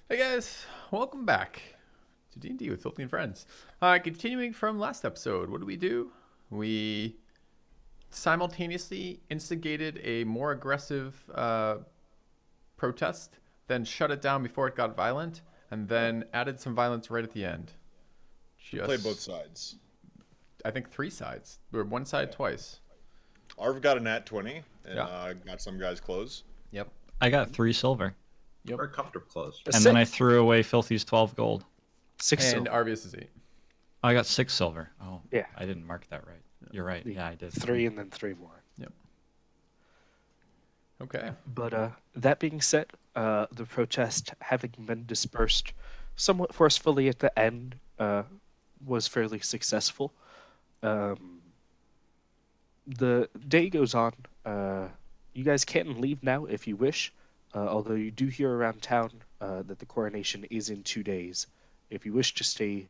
Hey guys, welcome back to D&D with Filthy and Friends. Continuing from last episode, what did we do? We simultaneously instigated a more aggressive protest, then shut it down before it got violent, and then added some violence right at the end. We played both Just, sides. I think, three sides, or one side Yeah. twice. Arv got a nat 20 and Yeah. got some guys close. Yep. I got 3 silver. Yep. We're comfortable close. And then I threw away Filthy's 12 gold. Six And silver. Arvius is 8. I got 6 silver. Oh, Yeah. I didn't mark that right. You're right. Yeah, I did. Three and then three more. Yep. Okay. But that being said, the protest having been dispersed somewhat forcefully at the end was fairly successful. The day goes on. You guys can leave now if you wish, although you do hear around town that the coronation is in 2 days. If you wish to stay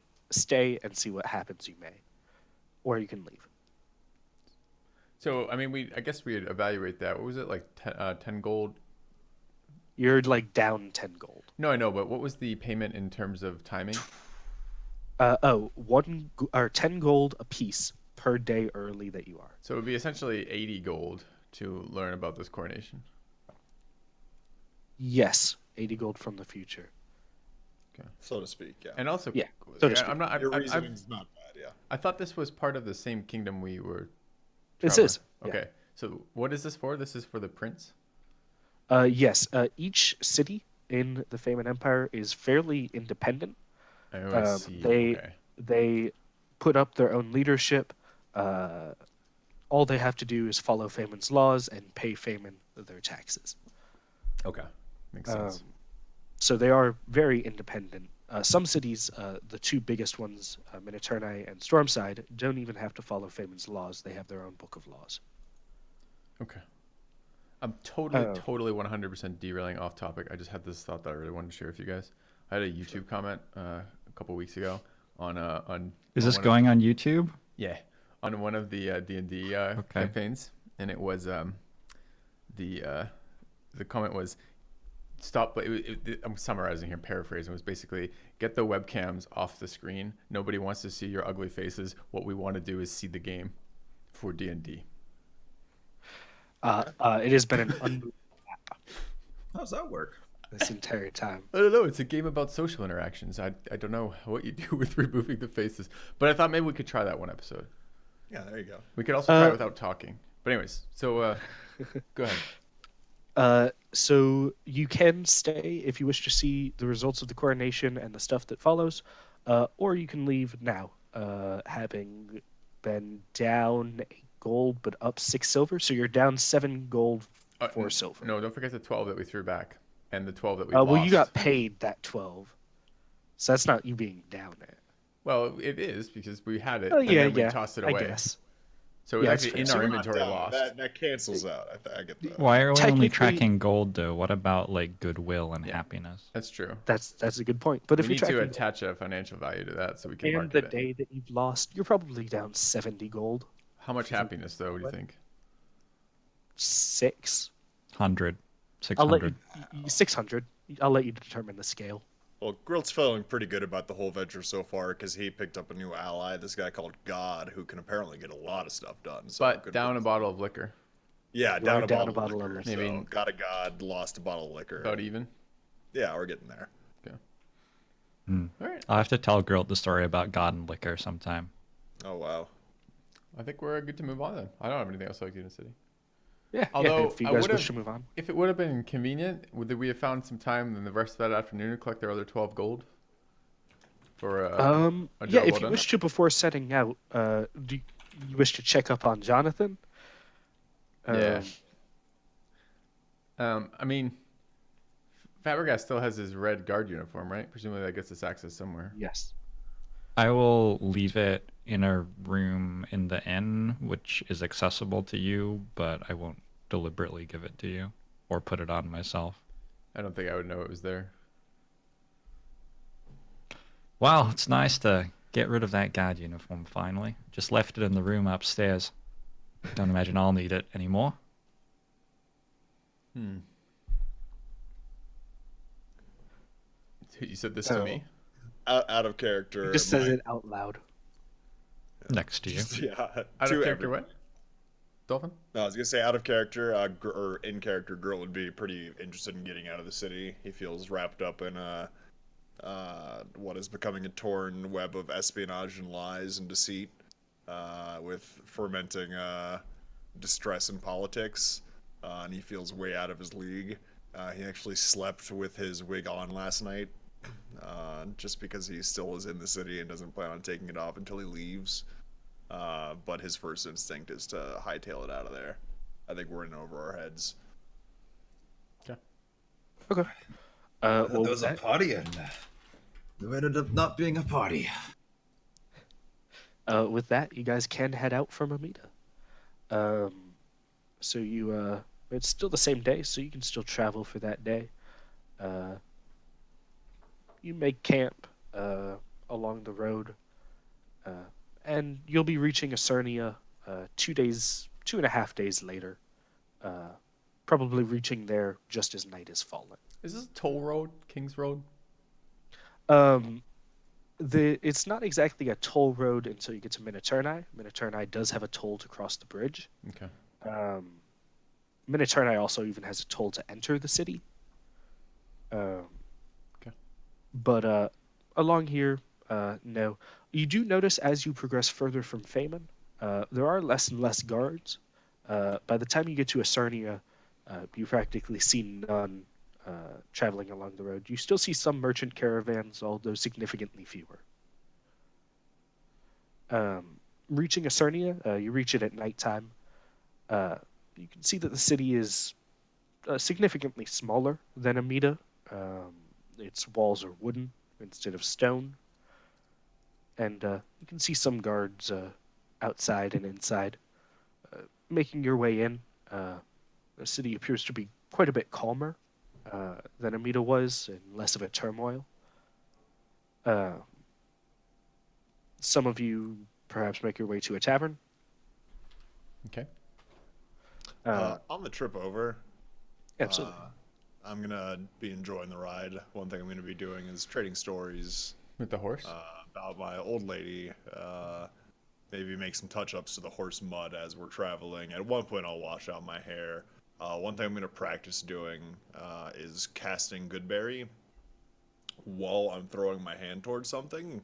and see what happens, you may, or you can leave. So, I mean, I guess we'd evaluate that. What was it, like 10 gold? You're like down 10 gold. No, I know, but what was the payment in terms of timing? Or 10 gold apiece per day early that you are. So it would be essentially 80 gold to learn about this coronation. Yes, 80 gold from the future. So to speak, yeah. And also, Yeah, so to speak. I'm not. Your reasoning's not bad, yeah. I thought this was part of the same kingdom we were. This traveling. is. Yeah. Okay. So what is this for? This is for the prince. Yes, each city in the Feyman Empire is fairly independent. I see. They Okay. they put up their own leadership. All they have to do is follow Feyman's laws and pay Feyman their taxes. Okay. Makes sense. So they are very independent. Some cities, the two biggest ones, Minoterne and Stormside, don't even have to follow Feyman's laws. They have their own book of laws. Okay. I'm totally 100% derailing off topic. I just had this thought that I really wanted to share with you guys. I had a YouTube comment a couple weeks ago on Is this one going on YouTube? Yeah, on one of the D&D campaigns, and it was the comment was stop. But I'm summarizing here, paraphrasing. It was basically get the webcams off the screen. Nobody wants to see your ugly faces. What we want to do is see the game for D&D. It has been an unbelievable How does that work? this entire time. I don't know. It's a game about social interactions. I don't know what you do with removing the faces, but I thought maybe we could try that one episode. Yeah, there you go. We could also try it without talking. But anyways, so go ahead. So you can stay if you wish to see the results of the coronation and the stuff that follows, or you can leave now, having been down 8 gold but up 6 silver. So you're down 7 gold, 4 silver. No, don't forget the 12 that we threw back and the 12 that we Well, lost. you got paid that 12, so that's not you being down it. Well, it is because we had it Oh and yeah, then we yeah. tossed it I away. guess. So it was Yeah, actually in that's fair. our We're not inventory down. lost. That cancels out. I get that. Why are we only Technically- tracking gold, though? What about, like, goodwill and happiness? That's true. That's a good point. But if We you're need to tracking attach a financial value to that so we can and market the it. day that you've lost, you're probably down 70 gold. How much happiness, though, do you think? 6. 100, I'll let you 600. 600. I'll let you determine the scale. Well, Grill's feeling pretty good about the whole venture so far because he picked up a new ally, this guy called God, who can apparently get a lot of stuff done. So But good down for a him. bottle of liquor. Yeah, You down are a down bottle of liquor. liquor. So Maybe- got a God, lost a bottle of liquor. About even. Yeah, we're getting there. All right. I'll have to tell Grilt the story about God and liquor sometime. Oh, wow. I think we're good to move on then. I don't have anything else like you in the city. Yeah. Although, if you I guys would've- wish to move on. If it would have been convenient, would we have found some time in the rest of that afternoon to collect their other 12 gold? For a Yeah, job if well you done? wish to before setting out, do you wish to check up on Jonathan? Yeah. I mean, Fabregas still has his red guard uniform, right? Presumably that gets us access somewhere. Yes. I will leave it in a room in the inn, which is accessible to you, but I won't deliberately give it to you or put it on myself. I don't think I would know it was there. Wow, it's nice to get rid of that guard uniform finally. Just left it in the room upstairs. Don't imagine I'll need it anymore. You said this to Oh. me? Out of He character. just says my- it out loud. Next to you. Yeah. Out to of character everyone. what? Dolphin? No, I was gonna say out of character, or in character, Girl would be pretty interested in getting out of the city. He feels wrapped up in what is becoming a torn web of espionage and lies and deceit, with fermenting distress in politics, and he feels way out of his league. He actually slept with his wig on last night, just because he still is in the city and doesn't plan on taking it off until he leaves. But his first instinct is to hightail it out of there. I think we're in over our heads. Okay. There Well, was a party and there ended up not being a party. with that, you guys can head out from Amida. So you, it's still the same day, so you can still travel for that day. You make camp along the road, and you'll be reaching Acernia 2.5 days later. Probably reaching there just as night is falling. Is this a toll road? King's Road? It's not exactly a toll road until you get to Minoturnai. Minoturnai does have a toll to cross the bridge. Okay. Minoturnai also even has a toll to enter the city. But along here, no. You do notice as you progress further from Feynman, there are less and less guards. By the time you get to Acernia, you practically see none traveling along the road. You still see some merchant caravans, although significantly fewer. Reaching Acernia, you reach it at nighttime. You can see that the city is significantly smaller than Amida. Its walls are wooden instead of stone. And you can see some guards outside and inside. Making your way in, the city appears to be quite a bit calmer than Amida was, and less of a turmoil. Some of you perhaps make your way to a tavern. Okay. On the trip over, Absolutely. I'm gonna be enjoying the ride. One thing I'm gonna be doing is trading stories With the horse? about my old lady. Maybe make some touch-ups to the horse mud as we're traveling. At one point, I'll wash out my hair. One thing I'm gonna practice doing is casting Goodberry while I'm throwing my hand towards something.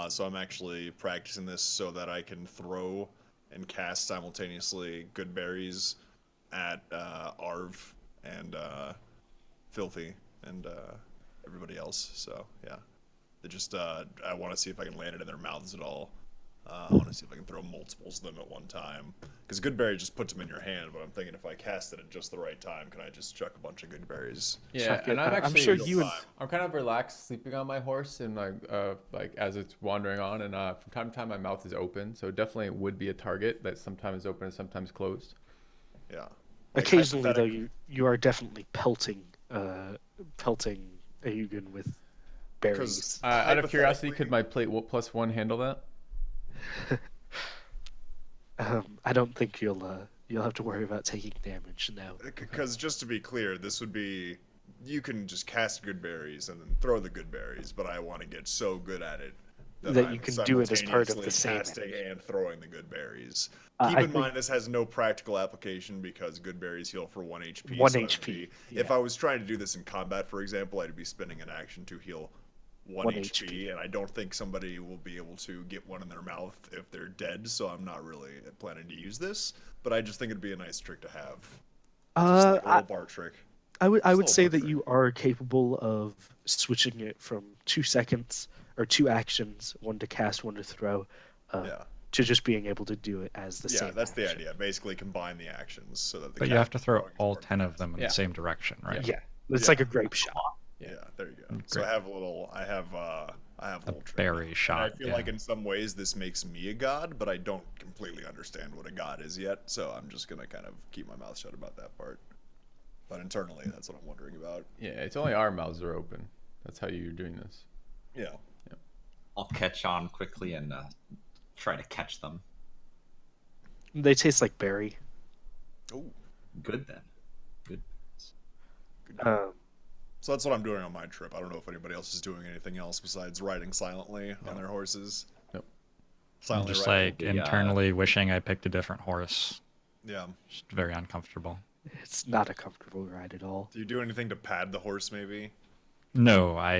So I'm actually practicing this so that I can throw and cast simultaneously good berries at Arv and Filthy and everybody else. So yeah, I want to see if I can land it in their mouths at all. I want to see if I can throw multiples of them at one time. Because good berry just puts them in your hand, but I'm thinking if I cast it at just the right time, can I just chuck a bunch of good berries? Yeah, Chuck it. and I'm I'm actually sure you and I'm kind of relaxed sleeping on my horse and like as it's wandering on, and from time to time my mouth is open, so definitely would be a target that's sometimes open and sometimes closed. Yeah. occasionally though you are definitely pelting Ayugan with berries. Out of curiosity, could my plate +1 handle that? I don't think you'll have to worry about taking damage now. Because just to be clear, this would be you can just cast good berries and then throw the good berries, but I want to get so good at it That I'm you can do it as part of the simultaneously same casting action. and throwing the good berries. I Keep in think- mind this has no practical application because good berries heal for 1 HP. 1 so it would HP, be- yeah. If I was trying to do this in combat, for example, I'd be spending an action to heal 1 1 HP, HP. and I don't think somebody will be able to get one in their mouth if they're dead. So I'm not really planning to use this, but I just think it'd be a nice trick to have. Just like a little bar trick. I would Just a say little that you are capable of switching it from 2 seconds or 2 actions, one to cast, one to throw, Yeah. to just being able to do it as the same. Yeah, that's the action. idea. Basically, combine the actions so that the But you have to cast throw throwing is all part of 10 the of them in Yeah. the same direction, right? Yeah, it's Yeah. like a grape shot. Yeah, there you go. So Great. I have a little little trick. Berry And shot. I feel yeah. like in some ways this makes me a god, but I don't completely understand what a god is yet, so I'm just gonna kind of keep my mouth shut about that part. But internally, that's what I'm wondering about. Yeah, it's only our mouths are open. That's how you're doing this. Yeah. I'll catch on quickly and try to catch them. They taste like berry. Oh, Good then. Good. Um, So that's what I'm doing on my trip. I don't know if anybody else is doing anything else besides riding silently on their horses. Nope. I'm Silently just riding. like The, internally wishing I picked a different horse. Yeah. Just very uncomfortable. It's not a comfortable ride at all. Do you do anything to pad the horse, maybe? No, I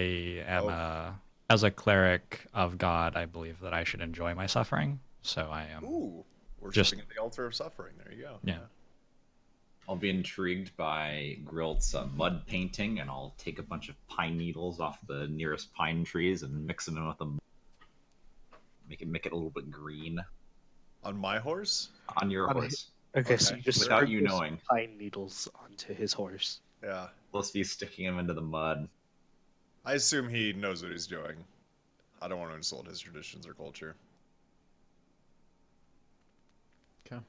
am Oh. as a cleric of God, I believe that I should enjoy my suffering. So I am. Ooh. We're Just- at the altar of suffering. There you go. Yeah. I'll be intrigued by Grilt's mud painting, and I'll take a bunch of pine needles off the nearest pine trees and mix them in with them. Make it a little bit green On my horse? on your On a- horse. Okay, so Okay. you just Without you sprinkle some knowing. pine needles onto his horse. Yeah. Plus, you sticking him into the mud. I assume he knows what he's doing. I don't want to insult his traditions or culture. Okay.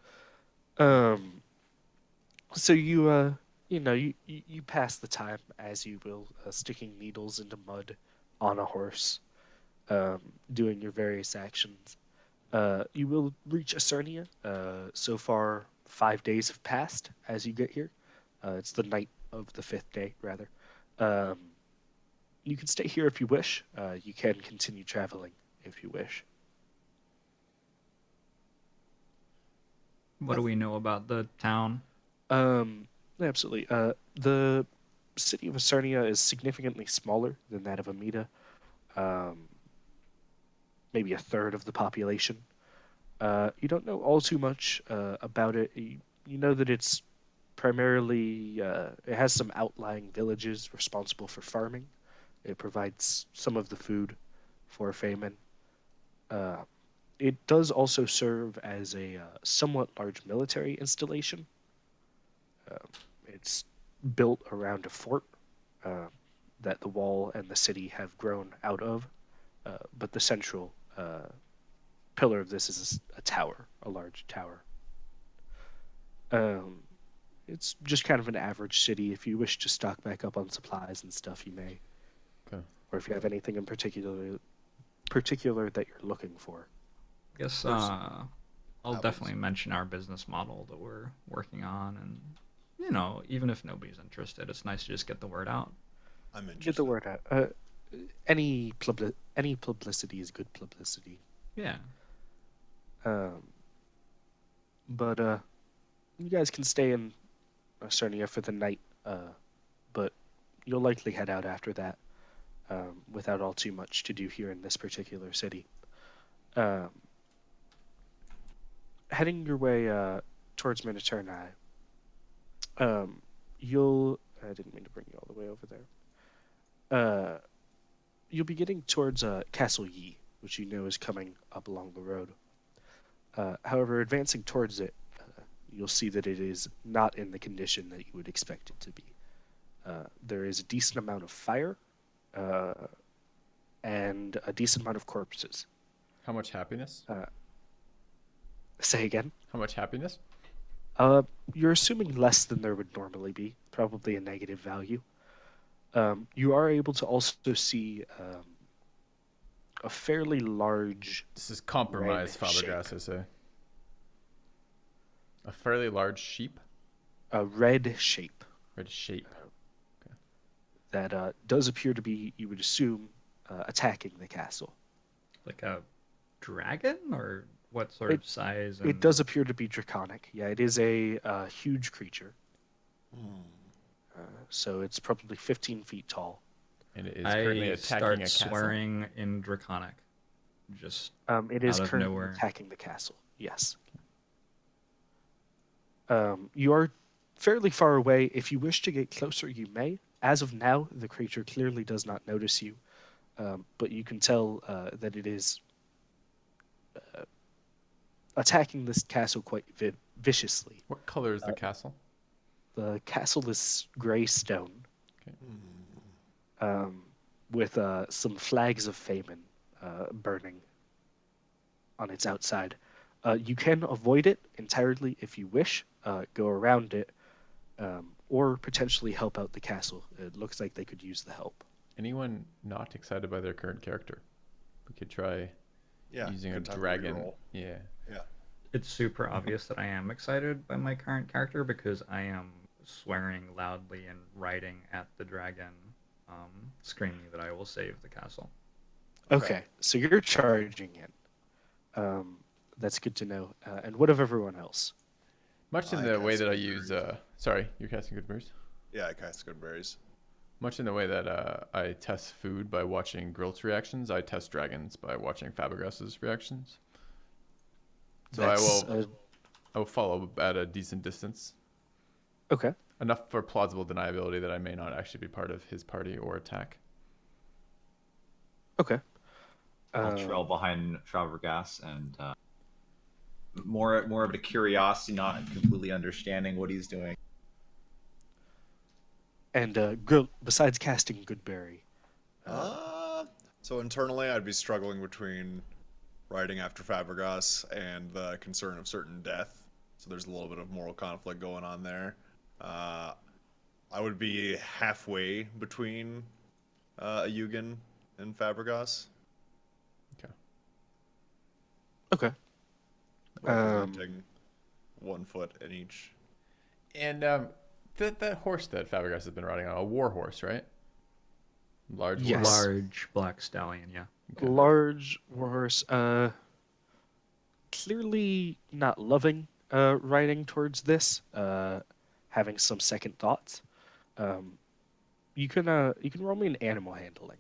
So you you pass the time as you will, sticking needles into mud on a horse, doing your various actions. You will reach Acernia. So far, 5 days have passed as you get here. It's the night of the 5th day, rather. You can stay here if you wish. You can continue traveling if you wish. What do we know about the town? Absolutely. The city of Acernia is significantly smaller than that of Amida. Maybe a third of the population. You don't know all too much about it. You know that it's primarily, it has some outlying villages responsible for farming. It provides some of the food for Fayman. It does also serve as a somewhat large military installation. It's built around a fort that the wall and the city have grown out of, but the central pillar of this is a tower, a large tower. It's just kind of an average city. If you wish to stock back up on supplies and stuff, you may. Okay. Or if you have anything in particular that you're looking for. I guess That I'll was- definitely mention our business model that we're working on, and you know, even if nobody's interested, it's nice to just get the word out. I'm interested. Get the word out. Any publicity is good publicity. Yeah. But you guys can stay in Cernia for the night, but you'll likely head out after that, without all too much to do here in this particular city. Heading your way towards Minoturnai, you'll... I didn't mean to bring you all the way over there. You'll be getting towards Castle Yi, which you know is coming up along the road. However, advancing towards it, you'll see that it is not in the condition that you would expect it to be. There is a decent amount of fire, and a decent amount of corpses. How much happiness? Say again? How much happiness? You're assuming less than there would normally be, probably a negative value. You are able to also see a fairly large... This is compromise, Red shape. Fabregas, I say. A fairly large sheep? red shape Red shape. that does appear to be, you would assume, attacking the castle. Like a dragon, or what sort of size? It does appear to be draconic. Yeah, it is a huge creature. So it's probably 15 feet tall. And it is currently I attacking start a castle. swearing in draconic. Just It is Out of currently nowhere. attacking the castle. Yes. You are fairly far away. If you wish to get closer, you may. As of now, the creature clearly does not notice you, but you can tell that it is attacking this castle quite viciously. What color is the castle? The castle is grey stone, with some flags of Fayman burning on its outside. You can avoid it entirely if you wish, go around it, or potentially help out the castle. It looks like they could use the help. Anyone not excited by their current character? We could try Yeah. using a good time to dragon. reroll. Yeah. it's super obvious that I am excited by my current character because I am swearing loudly and riding at the dragon screaming that I will save the castle. Okay, so you're charging in. That's good to know. And what of everyone else? Much in I the way cast that I good use. berries. Sorry, you're casting good berries. Yeah, I cast good berries. Much in the way that I test food by watching Grilt's reactions, I test dragons by watching Fabregas's reactions. So That's I will follow at a decent distance, okay. enough for plausible deniability that I may not actually be part of his party or attack. Okay. I'll trail behind Fabregas and more of a curiosity, not completely understanding what he's doing. And Grill, besides casting Goodberry, So internally, I'd be struggling between riding after Fabregas and the concern of certain death. So there's a little bit of moral conflict going on there. I would be halfway between Yugen and Fabregas. okay. Representing 1 foot in each. And that horse that Fabregas has been riding on, a war horse, right? Large Yes. horse. Large black stallion, yeah. Okay. Large warhorse, clearly not loving riding towards this, having some second thoughts. You can roll me an animal handling.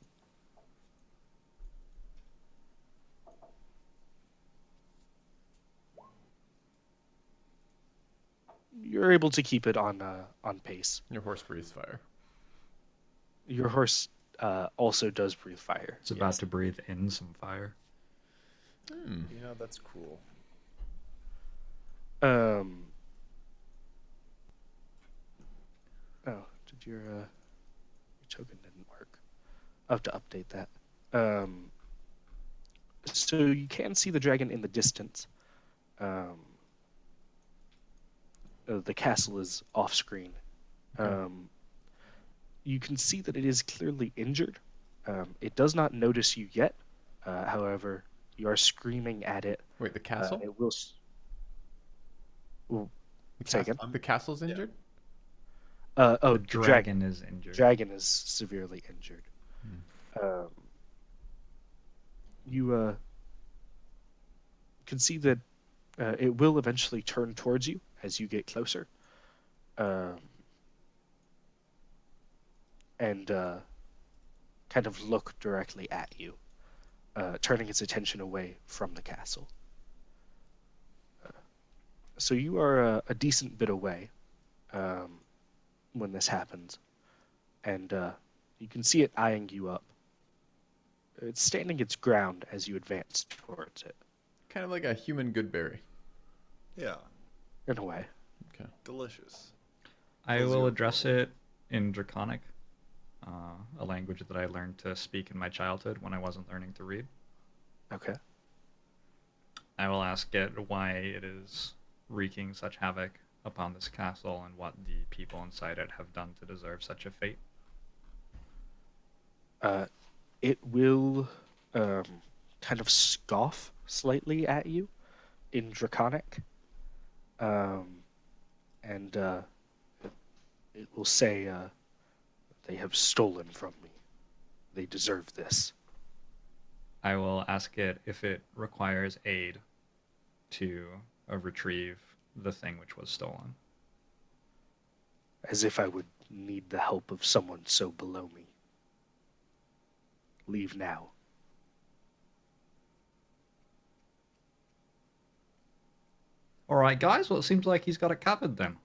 You're able to keep it on pace. Your horse breathes fire. Your horse also does breathe fire. It's about to breathe in some fire. Yeah, that's cool. Oh, did your token didn't work? I'll have to update that. So you can see the dragon in the distance. The castle is off screen. You can see that it is clearly injured. It does not notice you yet. However, you are screaming at it. Wait, the castle? It will. Say again? The castle's injured? Oh, The dragon is injured. Dragon is severely injured. You can see that it will eventually turn towards you as you get closer, and kind of look directly at you, turning its attention away from the castle. So you are a decent bit away when this happens, and you can see it eyeing you up. It's standing its ground as you advance towards it, Kind of like a human Goodberry. Yeah, in a way. Okay. delicious. I Those will are address it in Draconic, a language that I learned to speak in my childhood when I wasn't learning to read. Okay. I will ask it why it is wreaking such havoc upon this castle and what the people inside it have done to deserve such a fate. It will kind of scoff slightly at you in Draconic, and it will say, "They have stolen from me. They deserve this." I will ask it if it requires aid to retrieve the thing which was stolen. As if I would need the help of someone so below me. Leave now. All right, guys. Well, it seems like he's got it covered then.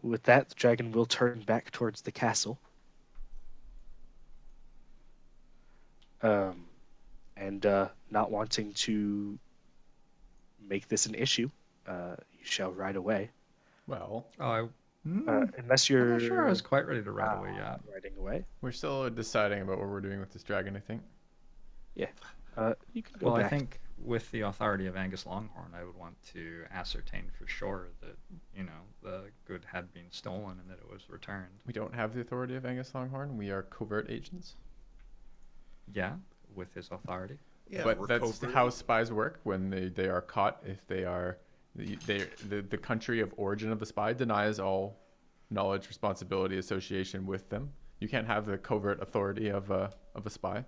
With that, the dragon will turn back towards the castle. And not wanting to make this an issue, you shall ride away. Well, Unless I'm you're not sure I was quite ready to ride away yet. riding away. we're still deciding about what we're doing with this dragon, I think. Yeah. You can go Well, back. I think with the authority of Angus Longhorn, I would want to ascertain for sure that, the good had been stolen and that it was returned. We don't have the authority of Angus Longhorn. We are covert agents. Yeah, with his authority. Yeah, But we're that's covert. how spies work when they are caught. If they are, the country of origin of the spy denies all knowledge, responsibility, association with them. You can't have the covert authority of a spy.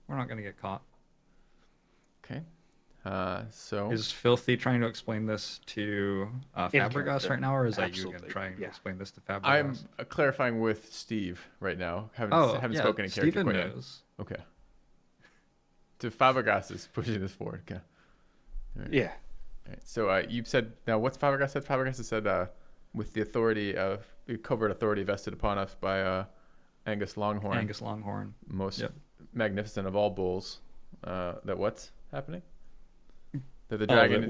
We're not gonna get caught. Okay. So Is Filthy trying to explain this to In Fabregas character. right now, or is that you Absolutely, gonna try and yeah. explain this to Fabregas? I'm clarifying with Steve right now. Haven't Oh, haven't yeah, spoken in character Steven quite yet. knows. Okay. To Fabregas is pushing this forward. Okay. All right. Yeah. All right. So you said now what's Fabregas said? Fabregas has said with the authority of the covert authority vested upon us by Angus Longhorn, Angus Longhorn. most Yep. magnificent of all bulls. That what's happening? That the Oh, dragon. that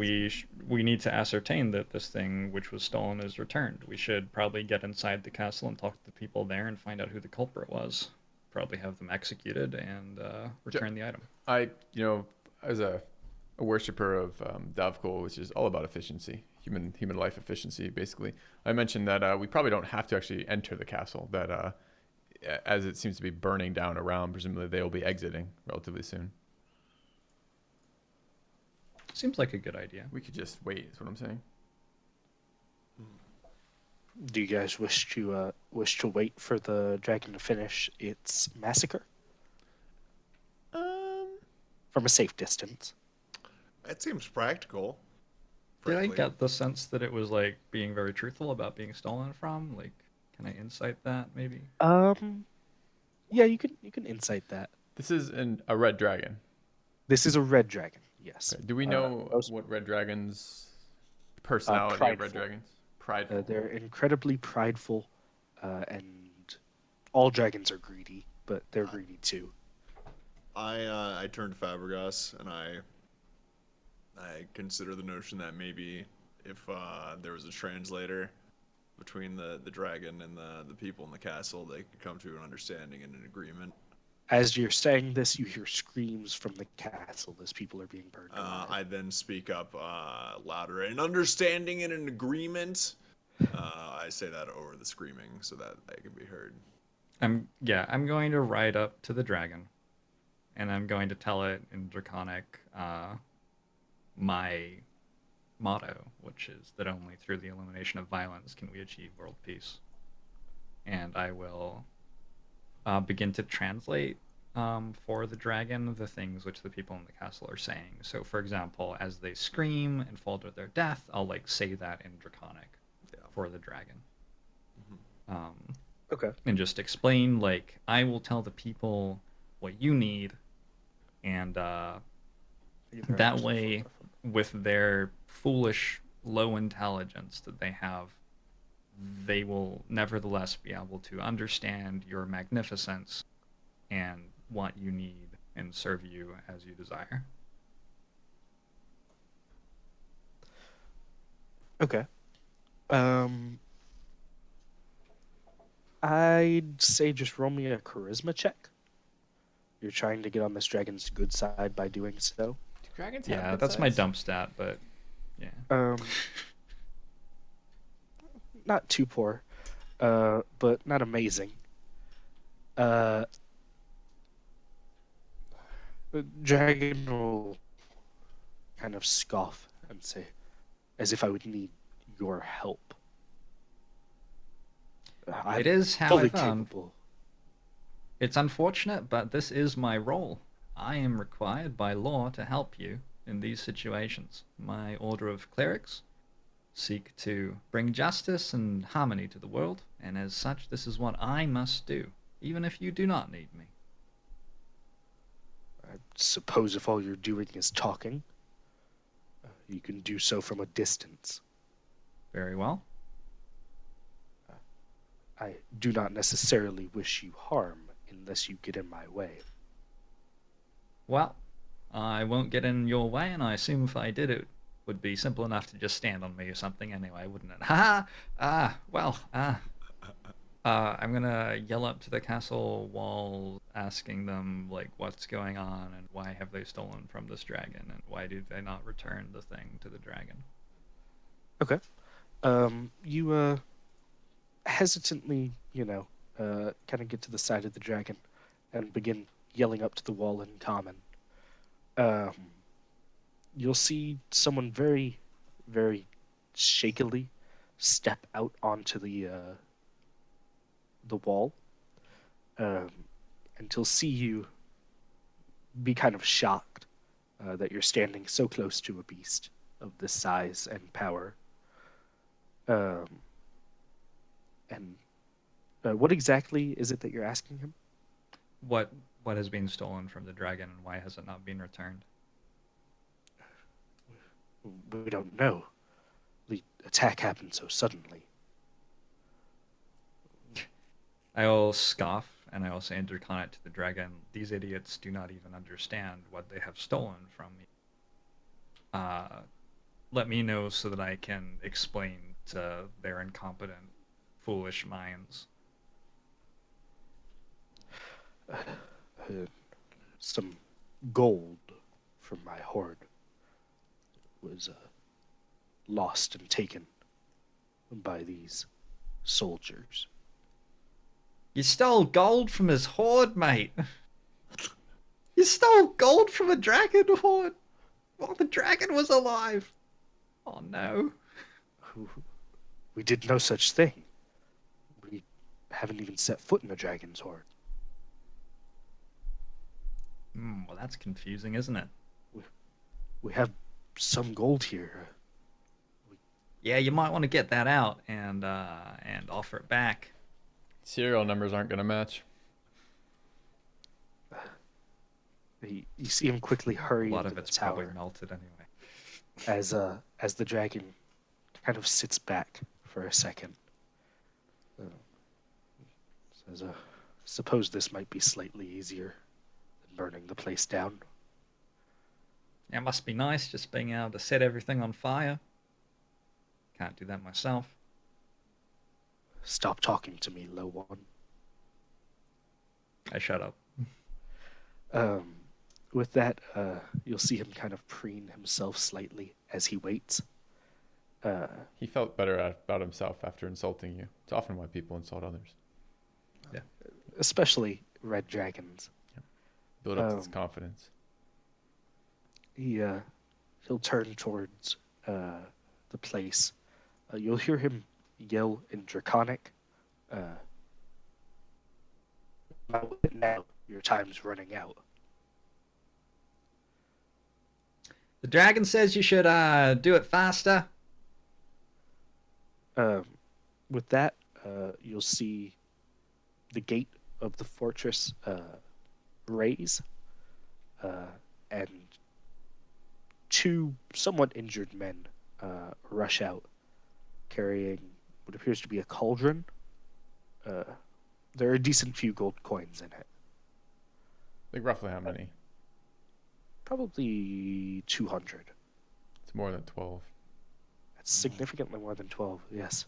we need to ascertain that this thing which was stolen is returned. We should probably get inside the castle and talk to the people there and find out who the culprit was. Probably have them executed and return the item. As a worshiper of Davkol, which is all about efficiency, human life efficiency, basically. I mentioned that we probably don't have to actually enter the castle. That as it seems to be burning down around, presumably they will be exiting relatively soon. Seems like a good idea. We could just wait. Is what I'm saying. Do you guys wish to wait for the dragon to finish its massacre from a safe distance? It seems practical. Did I frankly. get the sense that it was like being very truthful about being stolen from? Like, can I insight that maybe? Yeah, you can insight that. This is a red dragon. This is a red dragon. Yes. Okay. Do we know most- what red dragons? Personality of red prideful. dragons. Prideful. They're incredibly prideful, and all dragons are greedy, but they're greedy too. I turned to Fabregas and I consider the notion that maybe if there was a translator between the dragon and the people in the castle, they could come to an understanding and an agreement. As you're saying this, you hear screams from the castle as people are being burned alive. I then speak up louder. An understanding and an agreement. I say that over the screaming so that they can be heard. I'm going to ride up to the dragon, and I'm going to tell it in Draconic my motto, which is that only through the elimination of violence can we achieve world peace. And I will begin to translate for the dragon the things which the people in the castle are saying. So, for example, as they scream and fall to their death, I'll say that in Draconic for the dragon. Okay. And just explain, I will tell the people what you need, and that way, with their foolish low intelligence that they have, they will nevertheless be able to understand your magnificence and what you need and serve you as you desire. Okay. I'd say just roll me a charisma check. You're trying to get on this dragon's good side by doing so. Do dragons have Yeah, good that's my sides? dump stat, but yeah. Not too poor, but not amazing. The dragon will kind of scoff and say, as if I would need your help. I'm It is, fully however, capable. it's unfortunate, but this is my role. I am required by law to help you in these situations. My order of clerics seek to bring justice and harmony to the world, and as such, this is what I must do, even if you do not need me. I suppose if all you're doing is talking, you can do so from a distance. Very well. I do not necessarily wish you harm unless you get in my way. Well, I won't get in your way, and I assume if I did, it would be simple enough to just stand on me or something anyway, wouldn't it? I'm gonna yell up to the castle walls, asking them, what's going on, and why have they stolen from this dragon, and why did they not return the thing to the dragon? Okay. You hesitantly, kind of get to the side of the dragon and begin yelling up to the wall in common. You'll see someone very, very shakily step out onto the the wall, and he'll see you be kind of shocked that you're standing so close to a beast of this size and power. And what exactly is it that you're asking him? What has been stolen from the dragon and why has it not been returned? We don't know. The attack happened so suddenly. I will scoff and I will say in Draconic to the dragon, these idiots do not even understand what they have stolen from me. Let me know so that I can explain to their incompetent, foolish minds. Some gold from my hoard was lost and taken by these soldiers. You stole gold from his hoard, mate. You stole gold from a dragon hoard while the dragon was alive. Oh no. We did no such thing. We haven't even set foot in a dragon's hoard. Well, that's confusing, isn't it? We have some gold here. Yeah, you might want to get that out and offer it back. Serial numbers aren't going to match. You see him quickly hurry A lot into of the it's tower probably melted anyway. as the dragon kind of sits back for a second. Says, suppose this might be slightly easier than burning the place down. It must be nice just being able to set everything on fire. Can't do that myself. Stop talking to me, low one. I shut up. With that, you'll see him kind of preen himself slightly as he waits. He felt better about himself after insulting you. It's often why people insult others. Yeah. Especially red dragons. Build up his confidence. He'll turn towards the place. You'll hear him yell in Draconic. Now your time's running out. The dragon says you should do it faster. With that, you'll see the gate of the fortress raise, and two somewhat injured men rush out, carrying what appears to be a cauldron. There are a decent few gold coins in it. Like roughly how many? Probably 200. It's more than 12. That's significantly more than 12, yes.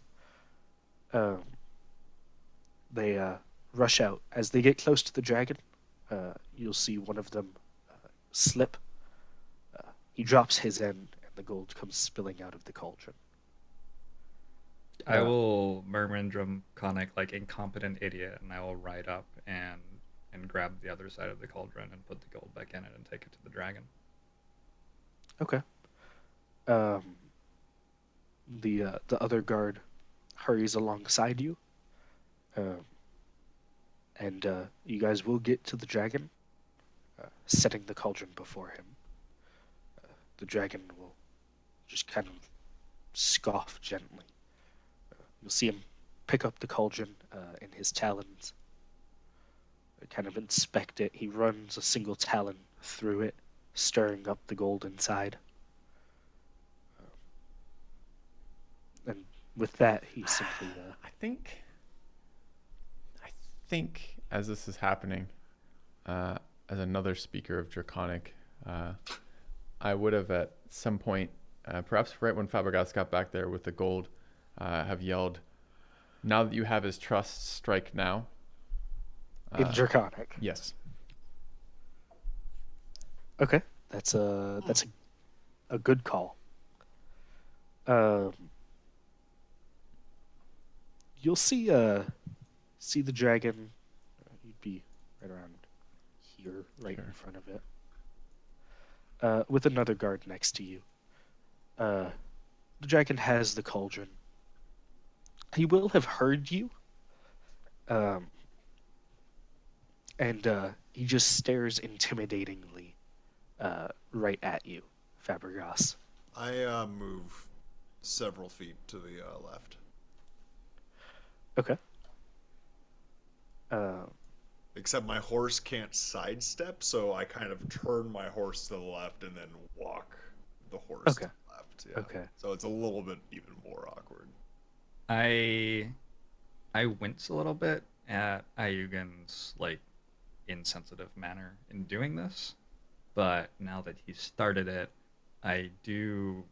They rush out. As they get close to the dragon, you'll see one of them slip. He drops his end, and the gold comes spilling out of the cauldron. I will murmur in Draconic like incompetent idiot, and I will ride up and grab the other side of the cauldron and put the gold back in it and take it to the dragon. Okay. The other guard hurries alongside you, and you guys will get to the dragon, setting the cauldron before him. The dragon will just kind of scoff gently. You'll see him pick up the cauldron in his talons, kind of inspect it. He runs a single talon through it, stirring up the gold inside. And with that, he simply... I think as this is happening, as another speaker of Draconic, I would have at some point, perhaps right when Fabregas got back there with the gold, have yelled, "Now that you have his trust, strike now." in Draconic. Yes. Okay, that's a good call. You'll see the dragon. You'd be right around here, right Sure. in front of it, with another guard next to you. The dragon has the cauldron. He will have heard you, Um, and he just stares intimidatingly right at you, Fabregas. I move several feet to the left. Okay. Except my horse can't sidestep, so I kind of turn my horse to the left and then walk the horse Okay. to the left. Yeah. Okay. So it's a little bit even more awkward. I wince a little bit at Ayugan's like insensitive manner in doing this, but now that he started it, I do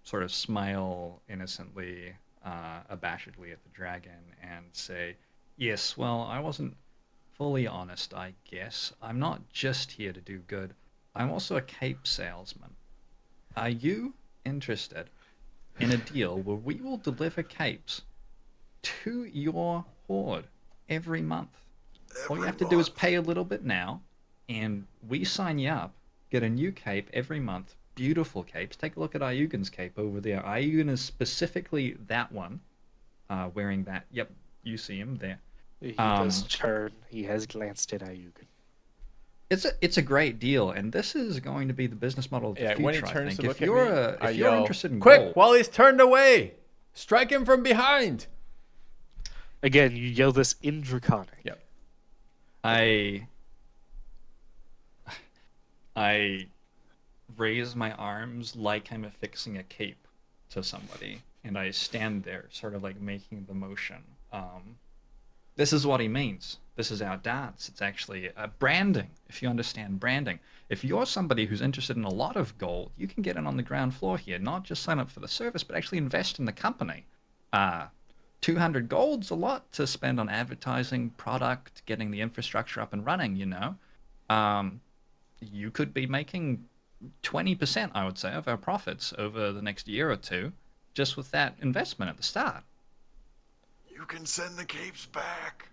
sort of smile innocently, abashedly at the dragon and say, "Yes, well, I wasn't fully honest, I guess. I'm not just here to do good. I'm also a cape salesman. Are you interested in a deal where we will deliver capes to your horde every month? All you have to do is pay a little bit now, and we sign you up, get a new cape every month. Beautiful capes. Take a look at Ayugan's cape over there. Ayugan is specifically that one, wearing that. Yep, you see him there. He does turn. He has glanced at Ayugan. It's a great deal, and this is going to be the business model of the future. When he I turns think. to look If at me, you're interested in quick, gold, while he's turned away, strike him from behind. Again, you yell this in Draconic. Yep. I raise my arms like I'm affixing a cape to somebody, and I stand there, sort of like making the motion. This is what he means. This is our dance. It's actually branding, if you understand branding. If you're somebody who's interested in a lot of gold, you can get in on the ground floor here. Not just sign up for the service, but actually invest in the company. 200 gold's a lot to spend on advertising, product, getting the infrastructure up and running, you know. You could be making 20%, I would say, of our profits over the next year or two, just with that investment at the start. You can send the capes back.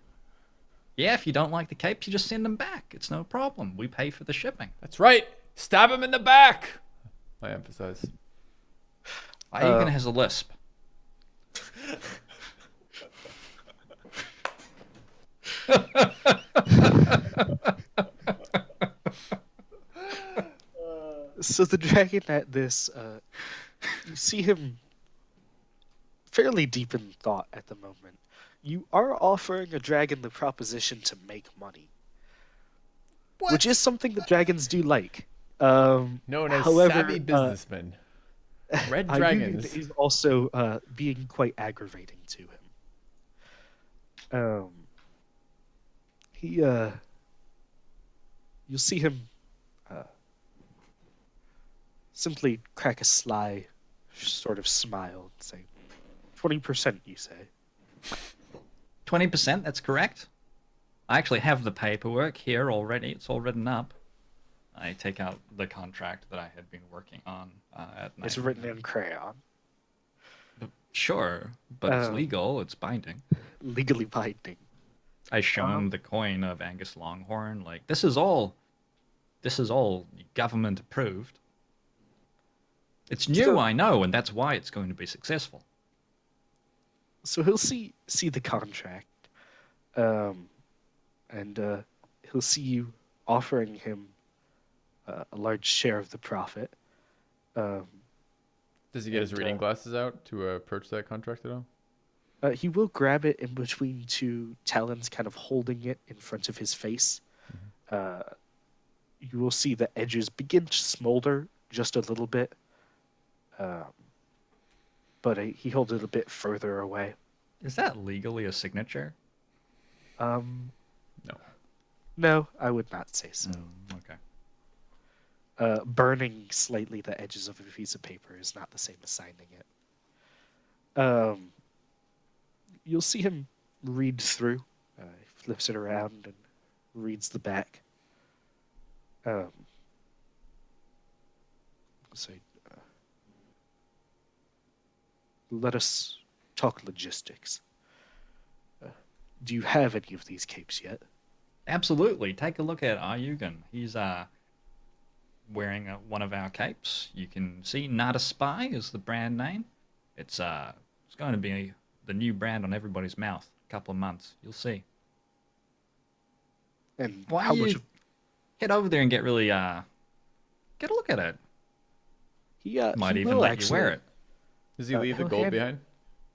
Yeah, if you don't like the capes, you just send them back. It's no problem. We pay for the shipping. That's right. Stab him in the back. I emphasize. Ayugan has a lisp. So the dragon at this, you see him fairly deep in thought at the moment. You are offering a dragon the proposition to make money, which is something that dragons do like. Known as however, savvy businessmen. Red dragons. Ayugan is also being quite aggravating to him. You'll see him simply crack a sly sort of smile and say, 20%, you say? 20%, that's correct. I actually have the paperwork here already. It's all written up. I take out the contract that I had been working on at night. It's written in crayon. Sure, but it's legal. It's binding. Legally binding. I show him the coin of Angus Longhorn. Like, this is all government approved. It's new, So- I know, and that's why it's going to be successful. So he'll see the contract, and he'll see you offering him a large share of the profit. Does he get his and, reading glasses out to approach that contract at all? He will grab it in between two talons, kind of holding it in front of his face. You will see the edges begin to smolder just a little bit, but he holds it a bit further away. Is that legally a signature? No. No, I would not say so. Okay. Burning slightly the edges of a piece of paper is not the same as signing it. You'll see him read through. He flips it around and reads the back. Say, let us talk logistics. Do you have any of these capes yet? Absolutely. Take a look at Ayugan. He's wearing one of our capes. You can see Not a Spy is the brand name. It's going to be the new brand on everybody's mouth. A couple of months. You'll see. And Why how don't much you head over there and get really get a look at it? Might he even will let you wear actually. it. Does he leave the he'll gold hand- behind?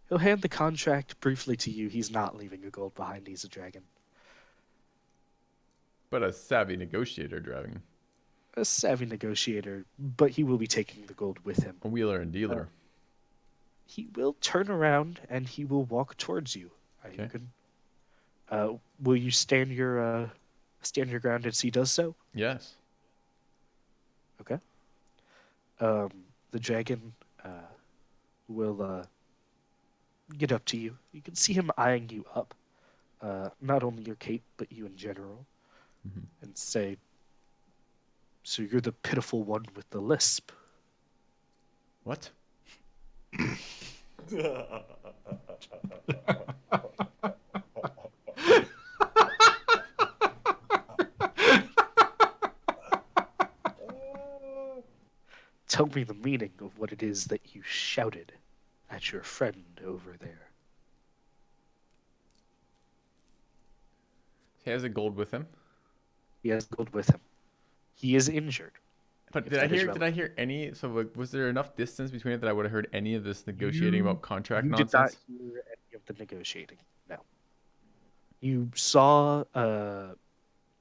He'll hand the contract briefly to you. He's not leaving a gold behind. He's a dragon. But a savvy negotiator driving. A savvy negotiator, but he will be taking the gold with him. A wheeler and dealer. He will turn around and he will walk towards you. Okay. Will you stand your ground as he does so? Yes. Okay. The dragon will get up to you. You can see him eyeing you up, not only your cape, but you in general, and say, "So you're the pitiful one with the lisp." What? Tell me the meaning of what it is that you shouted at your friend over there. He has a gold with him. He has gold with him. He is injured. But If did I that is hear? Did I hear any? So like, was there enough distance between it that I would have heard any of this negotiating about contract You nonsense? did not hear any of the negotiating. No. You saw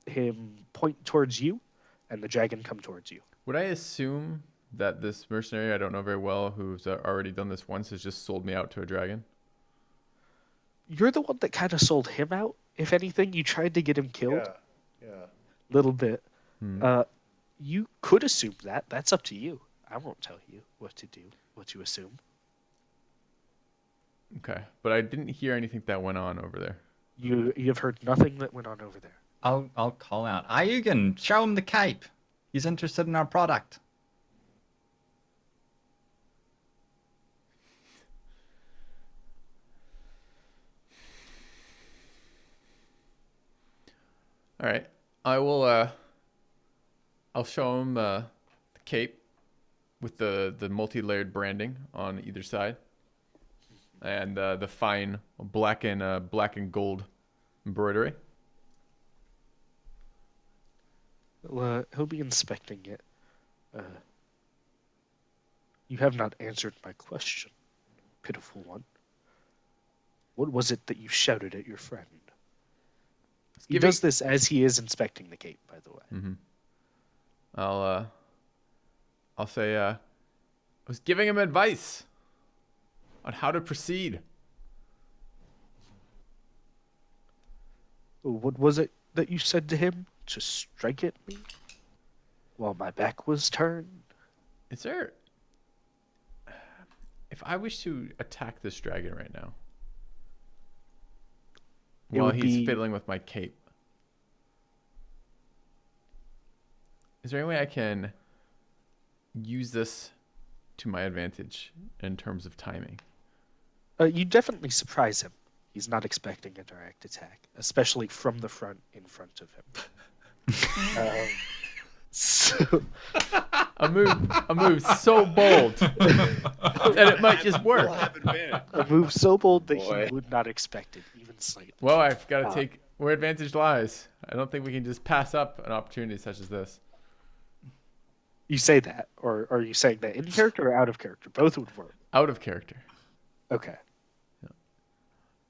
him point towards you, and the dragon come towards you. Would I assume that this mercenary I don't know very well, who's already done this once, has just sold me out to a dragon? You're the one that kind of sold him out. If anything, you tried to get him killed. Yeah. Little bit. Hmm. You could assume that. That's up to you. I won't tell you what to do, what to assume. Okay, but I didn't hear anything that went on over there. You've heard nothing that went on over there. I'll call out. Ayugan, show him the cape. He's interested in our product. All right, I will. I'll show him the cape with the multi-layered branding on either side, and the fine black and gold embroidery. Well, he'll be inspecting it. You have not answered my question, pitiful one. What was it that you shouted at your friend? He does this as he is inspecting the cape, by the way. Mm-hmm. I'll say I was giving him advice on how to proceed. What was it that you said to him? To strike at me while my back was turned? Is there? If I wish to attack this dragon right now, It while would he's be- fiddling with my cape, is there any way I can use this to my advantage in terms of timing? You definitely surprise him. He's not expecting a direct attack, especially from the front in front of him. So A move so bold that it might just work. a move so bold that Boy. he would not expect it, even slightly. Well, I've got to take where advantage lies. I don't think we can just pass up an opportunity such as this. You say that, or are you saying that in character or out of character? Both would work. Out of character. Okay.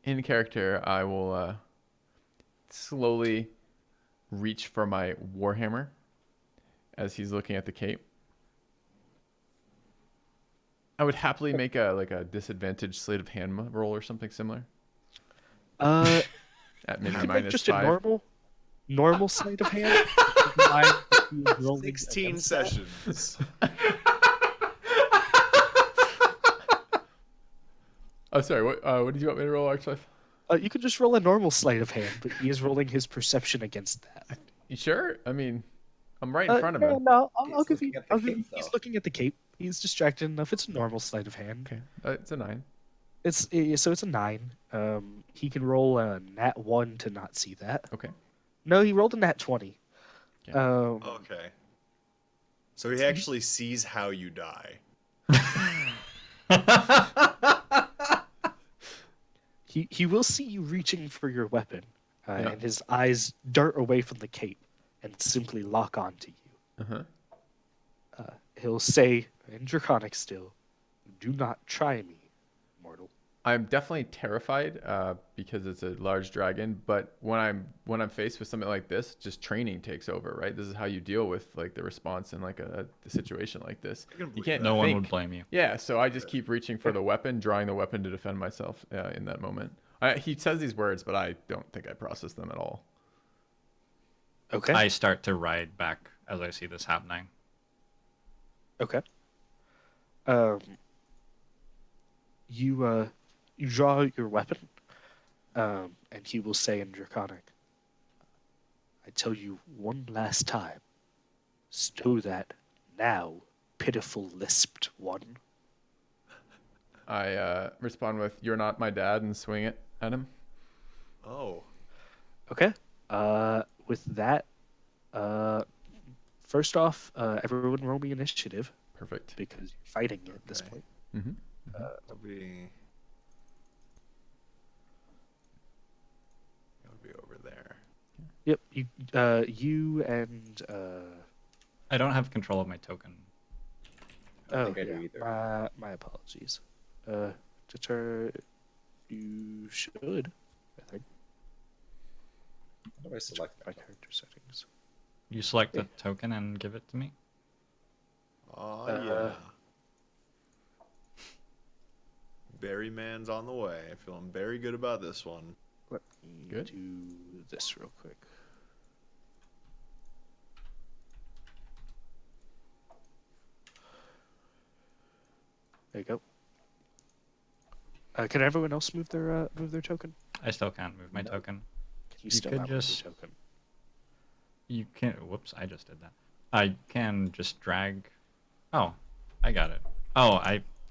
In character, I will slowly reach for my warhammer as he's looking at the cape. I would happily make a disadvantaged sleight of hand roll or something similar Uh, at you maybe can make minus just 5. a normal sleight of hand. Keep in mind that he is rolling 16 against that. sessions. Oh, sorry. What did you want me to roll, Archlife? You can just roll a normal sleight of hand, but he is rolling his perception against that. You sure? I mean, I'm right in front of no, him. no, I'll He's give you. looking at the I'll give cape, you he's though. looking at the cape. He's distracted enough. It's a normal sleight of hand. Okay, it's a 9. So it's a 9. He can roll a nat 1 to not see that. Okay. No, he rolled a nat 20. Okay. Okay. So he actually sees how you die. He will see you reaching for your weapon. Yeah. and his eyes dart away from the cape and simply lock onto you. Uh-huh. He'll say, in Draconic still, "Do not try me, mortal." I'm definitely terrified because it's a large dragon, but when I'm faced with something like this, just training takes over, right? This is how you deal with like the response in like a situation like this. I can You believe can't No one think. would blame you. Yeah, so I just keep reaching for the weapon, drawing the weapon to defend myself in that moment. He says these words, but I don't think I process them at all. Okay. I start to ride back as I see this happening. Okay. You draw your weapon, and he will say in Draconic, "I tell you one last time, stow that now, pitiful lisped one." I respond with, "You're not my dad," and swing it at him. Oh. Okay. With that, first off, everyone roll me initiative Perfect. because you're fighting at this Okay. point. Mm-hmm. That'll be over there. Yep. You and I don't have control of my token. I don't think I do either. My apologies. Deter. You should. I think How do I select my that? character settings. You select the token and give it to me. Oh Uh, yeah. Berry Man's on the way. Feeling very good about this one. Let me Good. do this real quick. There you go. Can everyone else move their token? I still can't move my token. Can You still could not move just- your token? You can't. Whoops! I just did that. I can just drag. Oh, I got it. Oh,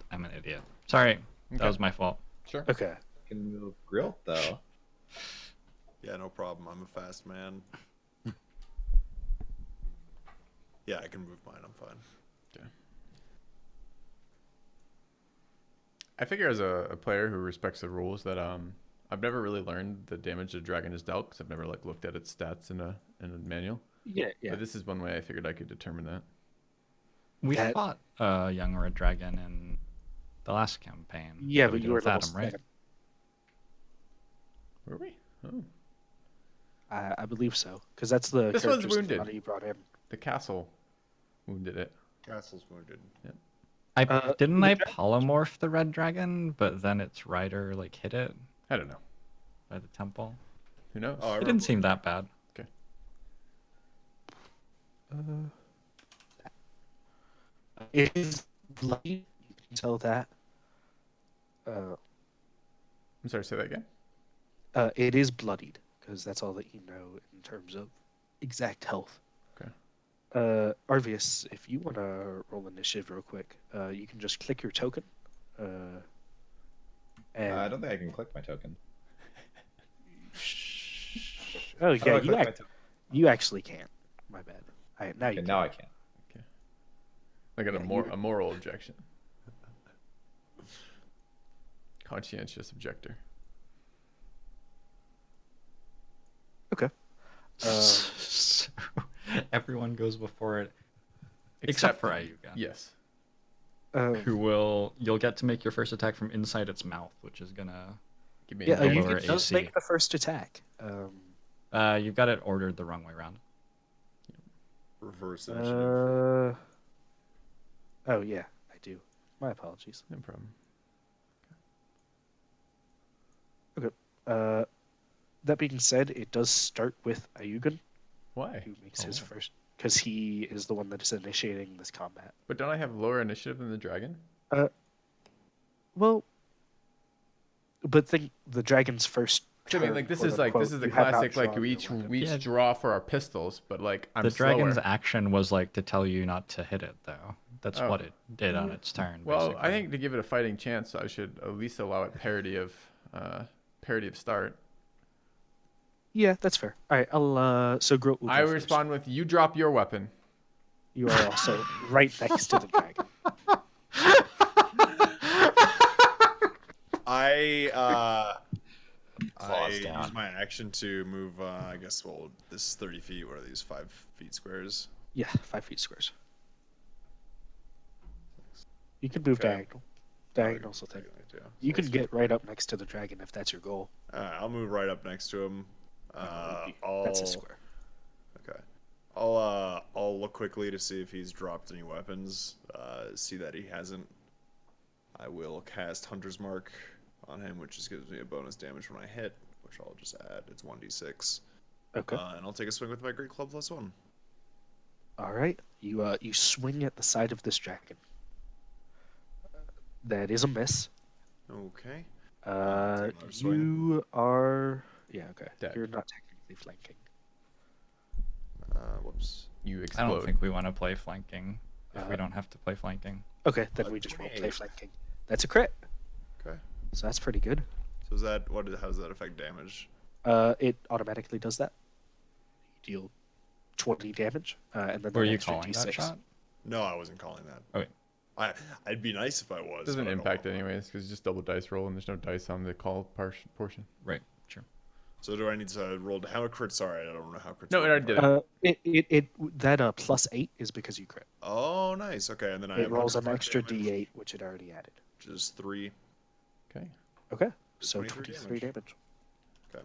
I'm an idiot. Sorry, that Okay. was my fault. Sure. Okay. I can move Grill though. Yeah, no problem. I'm a fast man. Yeah, I can move mine. I'm fine. I figure as a player who respects the rules that I've never really learned the damage the dragon is dealt because I've never like looked at its stats in a manual. Yeah. But this is one way I figured I could determine that. We That- fought a young red dragon in the last campaign. Yeah, that we but did you were with level Adam, right? 7. Were we? Oh, I believe so, because that's the This one's character's wounded. body you brought in. the castle wounded it. Castle's wounded. I Uh, didn't the I dragon- polymorph the red dragon, but then its rider like hit it I don't know. by the temple. Who knows? Oh, I It remember. didn't seem that bad. It is bloody. You can tell that. I'm sorry. Say that again. It is bloodied because that's all that you know in terms of exact health. Okay. Arvius, if you want to roll initiative real quick, you can just click your token. And I don't think I can click my token. oh How do yeah, I click my token? you actually can't. My bad. Now you Okay, can. now I can. I got Yeah, a moral objection. Conscientious objector. So, everyone goes before it, except for Ayuga, Yes. you'll get to make your first attack from inside its mouth, which is gonna. Give me Yeah, an you advantage. can- does AC. make the first attack. You've got it ordered the wrong way around. Reverse initiative. Oh yeah, I do. My apologies. No problem. That being said, it does start with Ayugan, Why? who makes his Oh. first, because he is the one that is initiating this combat. But don't I have lower initiative than the dragon? Well, but think the dragon's first. I mean, turn, like this quote is the unquote, classic. you have not We drawn your weapon. each Yeah. draw for our pistols, but like I'm the dragon's slower. action was like to tell you not to hit it, though. That's Oh. what it did on its turn. Well, I basically. think to give it a fighting chance, I should at least allow it parity of start. Yeah, that's fair. All right, I'll. So Groot will go I first. respond with, "You drop your weapon." You are also right next to the dragon. claws I down. use my action to move. I guess. Well, this is 30 feet. What are these? 5 feet squares. Yeah, 5 feet squares. You can move Okay. diagonal. Diagonal's the thing. You can get right up next to the dragon if that's your goal. I'll move right up next to him. That's a square. Okay. I'll look quickly to see if he's dropped any weapons. See that he hasn't. I will cast Hunter's Mark on him, which just gives me a bonus damage when I hit, which I'll just add. It's 1d6. Okay. And I'll take a swing with my Great Club +1. All right. You swing at the side of this dragon. That is a miss. Okay. Take another swing. You are. Yeah. Okay. Dead. You're not technically flanking. Whoops. You I explode. don't think we want to play flanking if we Uh, don't have to play flanking. Okay, then we just won't play flanking. That's a crit. Okay. So that's pretty good. So is that how does that affect damage? It automatically does that. You deal 20 damage, and then Were an you extra calling D6. that shot? No, I wasn't calling that. Okay. I'd be nice if I was. Doesn't but I don't impact know. anyways because it's just double dice roll and there's no dice on the call portion. Right. Sure. So do I need to roll how a crit? Sorry, I don't know how crits. No, it work. already did it. That +8 is because you crit. Oh, nice. Okay, and then I It have rolls an 105 extra damage, D8, which it already added. which is 3. Okay. Okay, so 23 23 damage. Okay.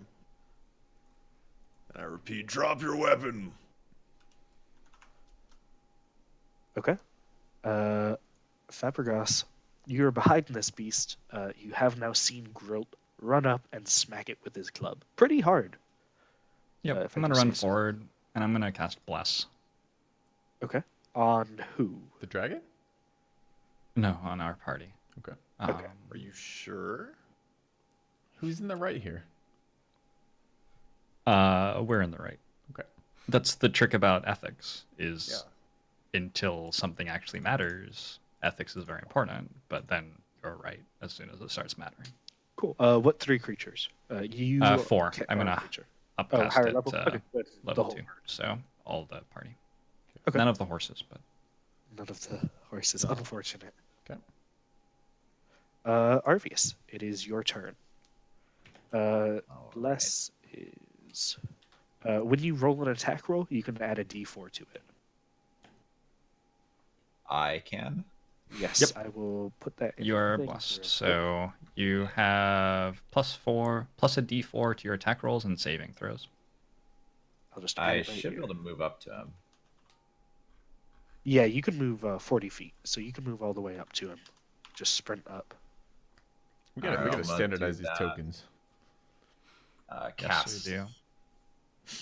And I repeat, drop your weapon. Okay. Fabregas, you're behind this beast. You have now seen Grilt run up and smack it with his club. Pretty hard. Yep. if I I'm gonna do run say so. forward and I'm gonna cast Bless. Okay. On who? The dragon? No, on our party. Okay. Okay. Are you sure? Who's in the right here? We're in the right. Okay. That's the trick about ethics is until something actually matters, ethics is very important, but then you're right as soon as it starts mattering. Cool. What 3 creatures? You. 4. I'm are a gonna creature. upcast higher it level. to Okay, good. The level whole 2. party. So all the party. Okay. None of the horses, but None of the horses. Unfortunate. Okay. Arvius, it is your turn. Bless is. When you roll an attack roll, you can add a D4 to it. I can. Yes, Yep. I will put that in. you are the thing blessed. real quick. So you have +4 plus a D4 to your attack rolls and saving throws. I'll just add I it right should be here. able to move up to him. Yeah, you can move 40 feet, so you can move all the way up to him. Just sprint up. We gotta I'm gonna standardize do these that. tokens. Yes, Cast, we do.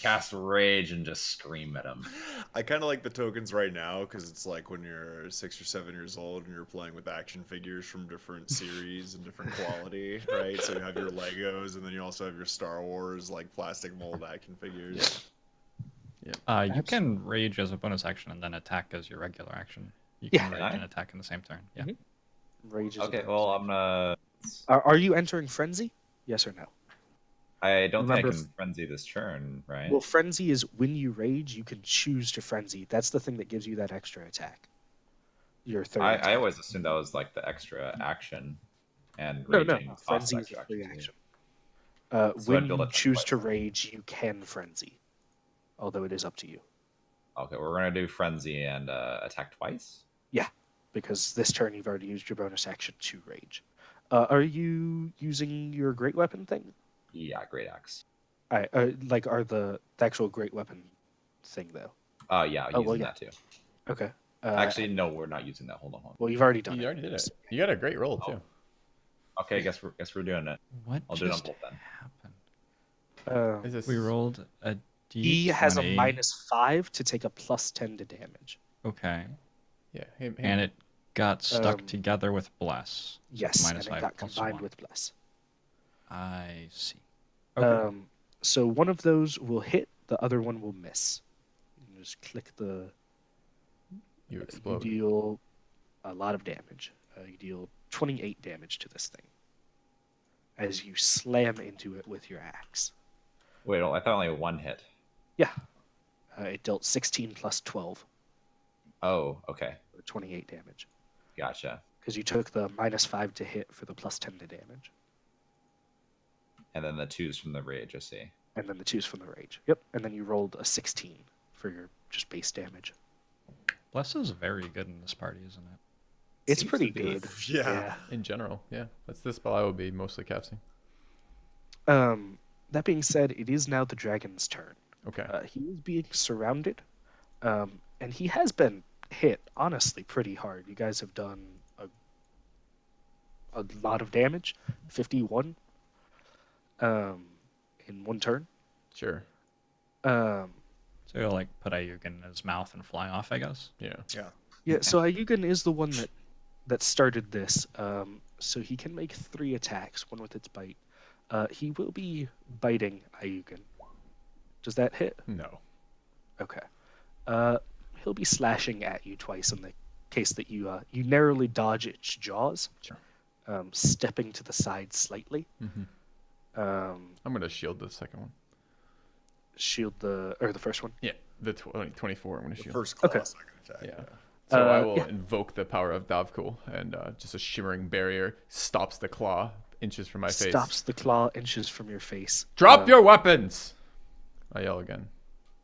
cast rage and just scream at him. I kind of like the tokens right now because it's like when you're 6 or 7 years old and you're playing with action figures from different series and different quality, right? So you have your Legos and then you also have your Star Wars like plastic mold action figures. You can rage as a bonus action and then attack as your regular action. You can Yeah. rage and attack in the same turn. Yeah. Rage is Okay, a- well, I'm gonna. Are you entering frenzy? Yes or no? I don't think I Remember- can frenzy this turn, right? Well, frenzy is when you rage, you can choose to frenzy. That's the thing that gives you that extra attack. Your third. I attack. always assumed that was like the extra action, and No, raging no. costs Frenzy is extra a free too. action. So When I'd build you it choose twice to then. rage, you can frenzy, although it is up to you. Okay, we're gonna do frenzy and attack twice. Because this turn you've already used your bonus action to rage. Are you using your great weapon thing? Yeah, great axe. Are the actual great weapon thing though? Yeah, Oh, using well, yeah. that too. Okay. Actually, no, we're not using that. Hold on. well, you've already done You it. already did it. You got a great roll Oh. too. Okay, guess we're doing it. What I'll do it on just both then. happened? Is this We rolled a D20. He has a -5 to take a +10 to damage. Okay. Yeah. Hey, And it got stuck Um, together with Bless. So it's Yes, and it -5 got plus combined 1. with bless. I see. Okay. So one of those will hit, the other one will miss. You can just click the. you You explode. deal a lot of damage. You deal 28 damage to this thing as you slam into it with your axe. Wait, I thought only one hit. Yeah. It dealt 16 plus 12 Oh, okay, for 28 damage gotcha. because you took the -5 to hit for the +10 to damage. And then the 2s from the rage, I see. And then the 2s from the rage. Yep. And then you rolled a 16 for your just base damage. Bless is very good in this party, isn't it? It's Seems pretty to be. good. Yeah. In general, yeah. That's the spell I will be mostly casting. That being said, it is now the dragon's turn. Okay. He is being surrounded, and he has been hit, honestly, pretty hard. You guys have done a lot of damage, 51, in one turn. Sure. So you'll like put Ayugan in his mouth and fly off, I guess. Yeah. Yeah, so Ayugan is the one that started this. So he can make 3 attacks, one with its bite. He will be biting Ayugan. Does that hit? No. Okay. He'll be slashing at you twice in the case that you narrowly dodge its jaws. Sure. Stepping to the side slightly. Mm-hmm. I'm gonna shield the second one. Shield the first one. Yeah. The 24. I'm gonna The shield. first class Okay. I can attack. Yeah. So I will yeah. invoke the power of Davkul, and just a shimmering barrier stops the claw inches from my face. Stops the claw inches from your face. Drop your weapons! I yell again.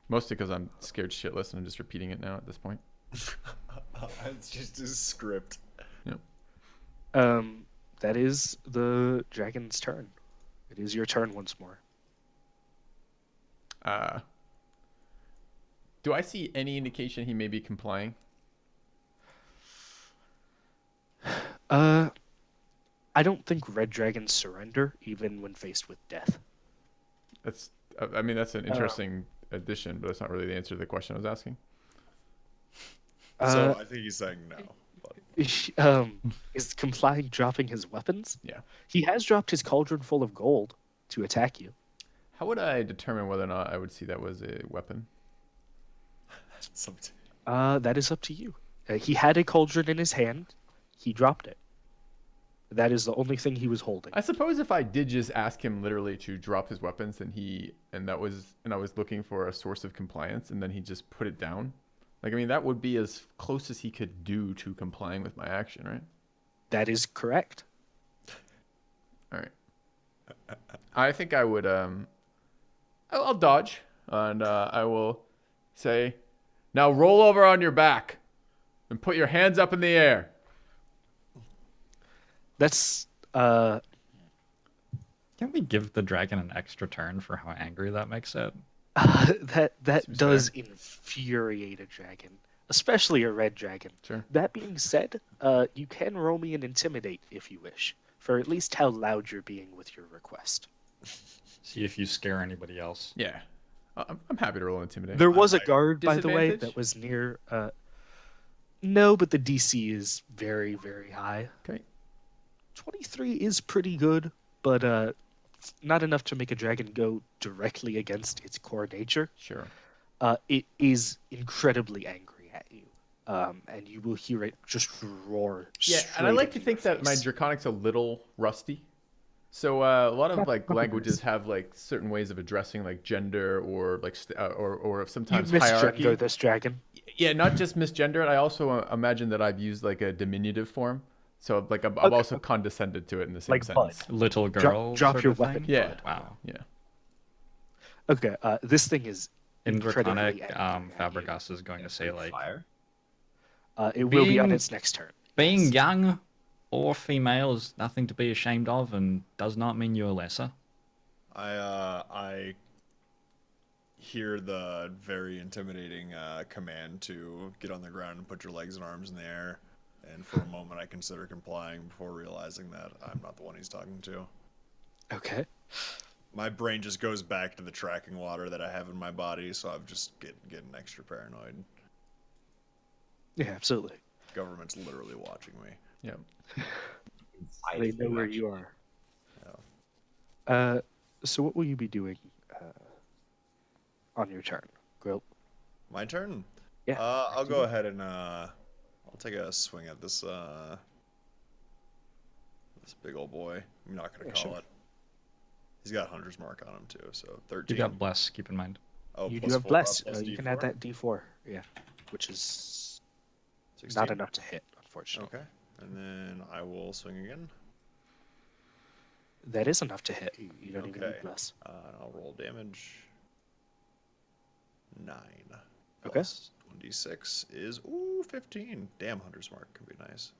Mostly because I'm scared shitless and I'm just repeating it now at this point. It's just his script. That is the dragon's turn. It is your turn once more. Do I see any indication he may be complying? I don't think red dragons surrender even when faced with death. That's an interesting addition, but that's not really the answer to the question I was asking. So I think he's saying no. But Is complying dropping his weapons? Yeah. He has dropped his cauldron full of gold to attack you. How would I determine whether or not I would see that was a weapon? something. That is up to you. He had a cauldron in his hand. He dropped it. That is the only thing he was holding. I suppose if I did just ask him literally to drop his weapons, and I was looking for a source of compliance, and then he just put it down. Like, I mean, that would be as close as he could do to complying with my action, right? That is correct. All right. I think I would. I'll dodge, and I will say, "Now roll over on your back, and put your hands up in the air." That's Can we give the dragon an extra turn for how angry that makes it? that Seems does infuriate a dragon, especially a red dragon. Sure. That being said, you can roll me an intimidate if you wish, for at least how loud you're being with your request. See if you scare anybody else. Yeah. I'm happy to roll intimidate. There was a might- guard, by the way, Disadvantage? that was near. No, but the DC is very, very high. Okay. 23 is pretty good, but not enough to make a dragon go directly against its core nature. Sure. It is incredibly angry at you, and you will hear it just roar. Yeah, and I like to straight think into your that my face. Draconic's a little rusty. So a lot of like Nothing languages is. have like certain ways of addressing like gender or like or You sometimes misgender hierarchy. this dragon. Yeah, not just misgender it. I also imagine that I've used like a diminutive form. So like I've Okay. also condescended to it in the same Like bud. sentence. Little girl. drop sort your of thing? weapon, Yeah. bud. Wow. Yeah. Okay, this thing is In incredibly Draconic, angry at you. Fabregas is going to say like, Fire. It will be on being- its next turn. being Yes. young or female is nothing to be ashamed of, and does not mean you're lesser. I hear the very intimidating command to get on the ground and put your legs and arms in the air. And for a moment, I consider complying before realizing that I'm not the one he's talking to. Okay. My brain just goes back to the tracking water that I have in my body, so I'm just getting extra paranoid. Yeah, absolutely. Government's literally watching me. Yeah. Inside They of know you, where actually. you are. So what will you be doing on your turn, Grill? My turn. Yeah. I'll go ahead and I'll take a swing at this this big old boy. I'm not gonna Yeah, call sure. it. He's got Hunter's Mark on him too, so You 13. got bless. Keep in mind. Oh, You do plus have 4, bless. plus You can D4? add that D4. Yeah, which is 16? not enough to hit, unfortunately. Okay, and then I will swing again. That is enough to hit. You don't even Okay. need less. I'll roll damage. 9. Okay. Plus 1d6 is 15. Damn, Hunter's Mark can be nice.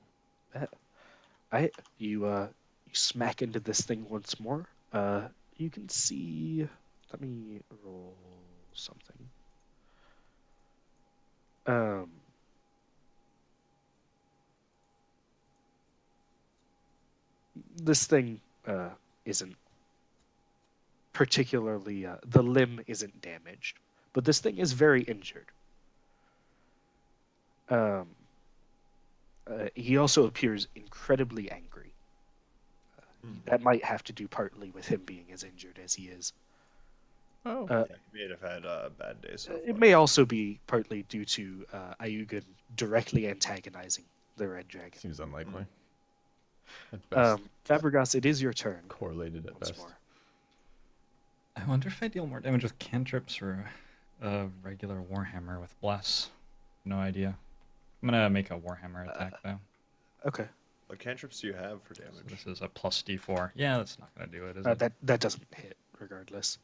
You smack into this thing once more. You can see. Let me roll something. This thing isn't particularly. The limb isn't damaged, but this thing is very injured. He also appears incredibly angry. That might have to do partly with him being as injured as he is. Oh. Yeah, he may have had a bad day so It far. may also be partly due to Ayugan directly antagonizing the Red Dragon. Seems unlikely. At best. Fabregas, it is your turn. Correlated at Once best. more. I wonder if I deal more damage with cantrips or a regular Warhammer with Bless. No idea. I'm gonna make a Warhammer attack though. Okay. What cantrips do you have for So damage? this is a plus D4. Yeah, that's not gonna do it, is it? That doesn't hit, regardless.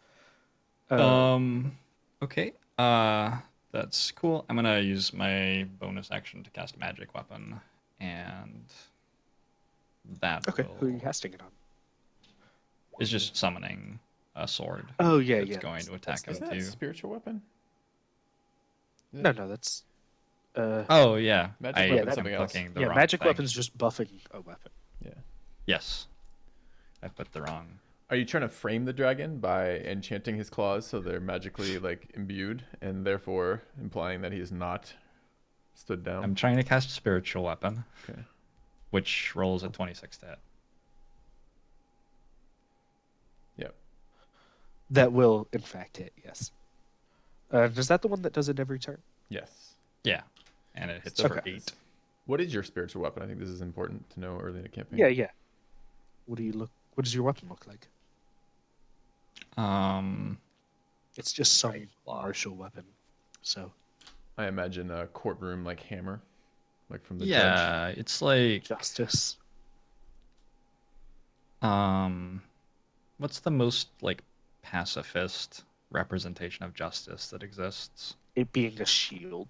Okay. That's cool. I'm gonna use my bonus action to cast Magic Weapon, and that Okay. Who are you will- casting it on? is just summoning a sword. Oh yeah, that's yeah. going to attack Is him that a too. spiritual weapon? No, that's. Oh yeah, Magic I weapon's am something else. clicking the Yeah, wrong magic thing. weapon's just buffing a weapon. Yeah. Yes, I put the wrong. Are you trying to frame the dragon by enchanting his claws so they're magically like imbued and therefore implying that he is not stood down? I'm trying to cast Spiritual Weapon, Okay. which rolls a 26 to hit. Yep. That will, in fact, hit. Yes. Is that the one that does it every turn? Yes. Yeah, and it hits Okay. for 8. What is your spiritual weapon? I think this is important to know early in the campaign. Yeah, yeah. What does your weapon look like? It's just some Right claw. martial weapon. So I imagine a courtroom like hammer, like from the judge. Yeah, it's like justice. what's the most like pacifist representation of justice that exists? It being a shield.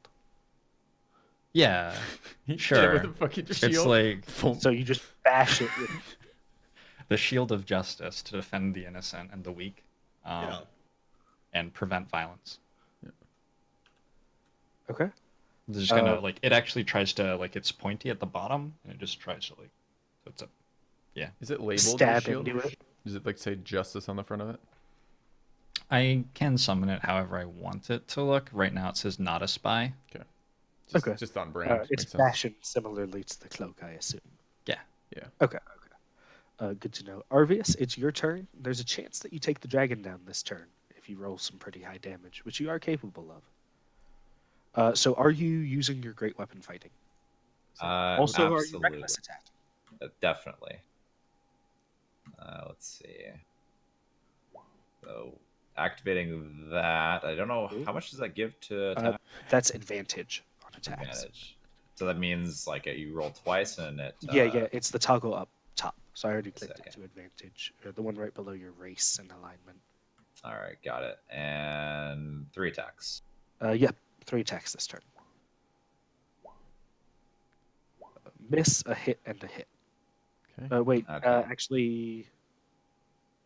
Yeah, He did it sure. with a fucking It's shield. like Boom. So you just bash it with. the shield of justice to defend the innocent and the weak, Yeah. and prevent violence. Okay. It's just gonna like it actually tries to like it's pointy at the bottom and it just tries to like so it's a Is it labeled Stab as shield? into it. Does it like say justice on the front of it? I can summon it however I want it to look. Right now it says not a spy. Just, Okay. Just on brand. It's Makes sense. fashioned similarly to the cloak, I assume. Yeah. Yeah. Okay. Good to know. Arvius, it's your turn. There's a chance that you take the dragon down this turn if you roll some pretty high damage, which you are capable of. So are you using your great weapon fighting? Also, are you absolutely. reckless attack? Definitely. Let's see. So activating that, I don't know how much does that give to attack That's advantage on attacks. advantage. So that means like you roll twice and it. Yeah, it's the toggle up top. So I already clicked second. it to advantage. The one right below your race and alignment. All right, got it. And 3 attacks. Yep, 3 attacks this turn. Miss, a hit, and a hit. Okay. Wait, Okay. actually,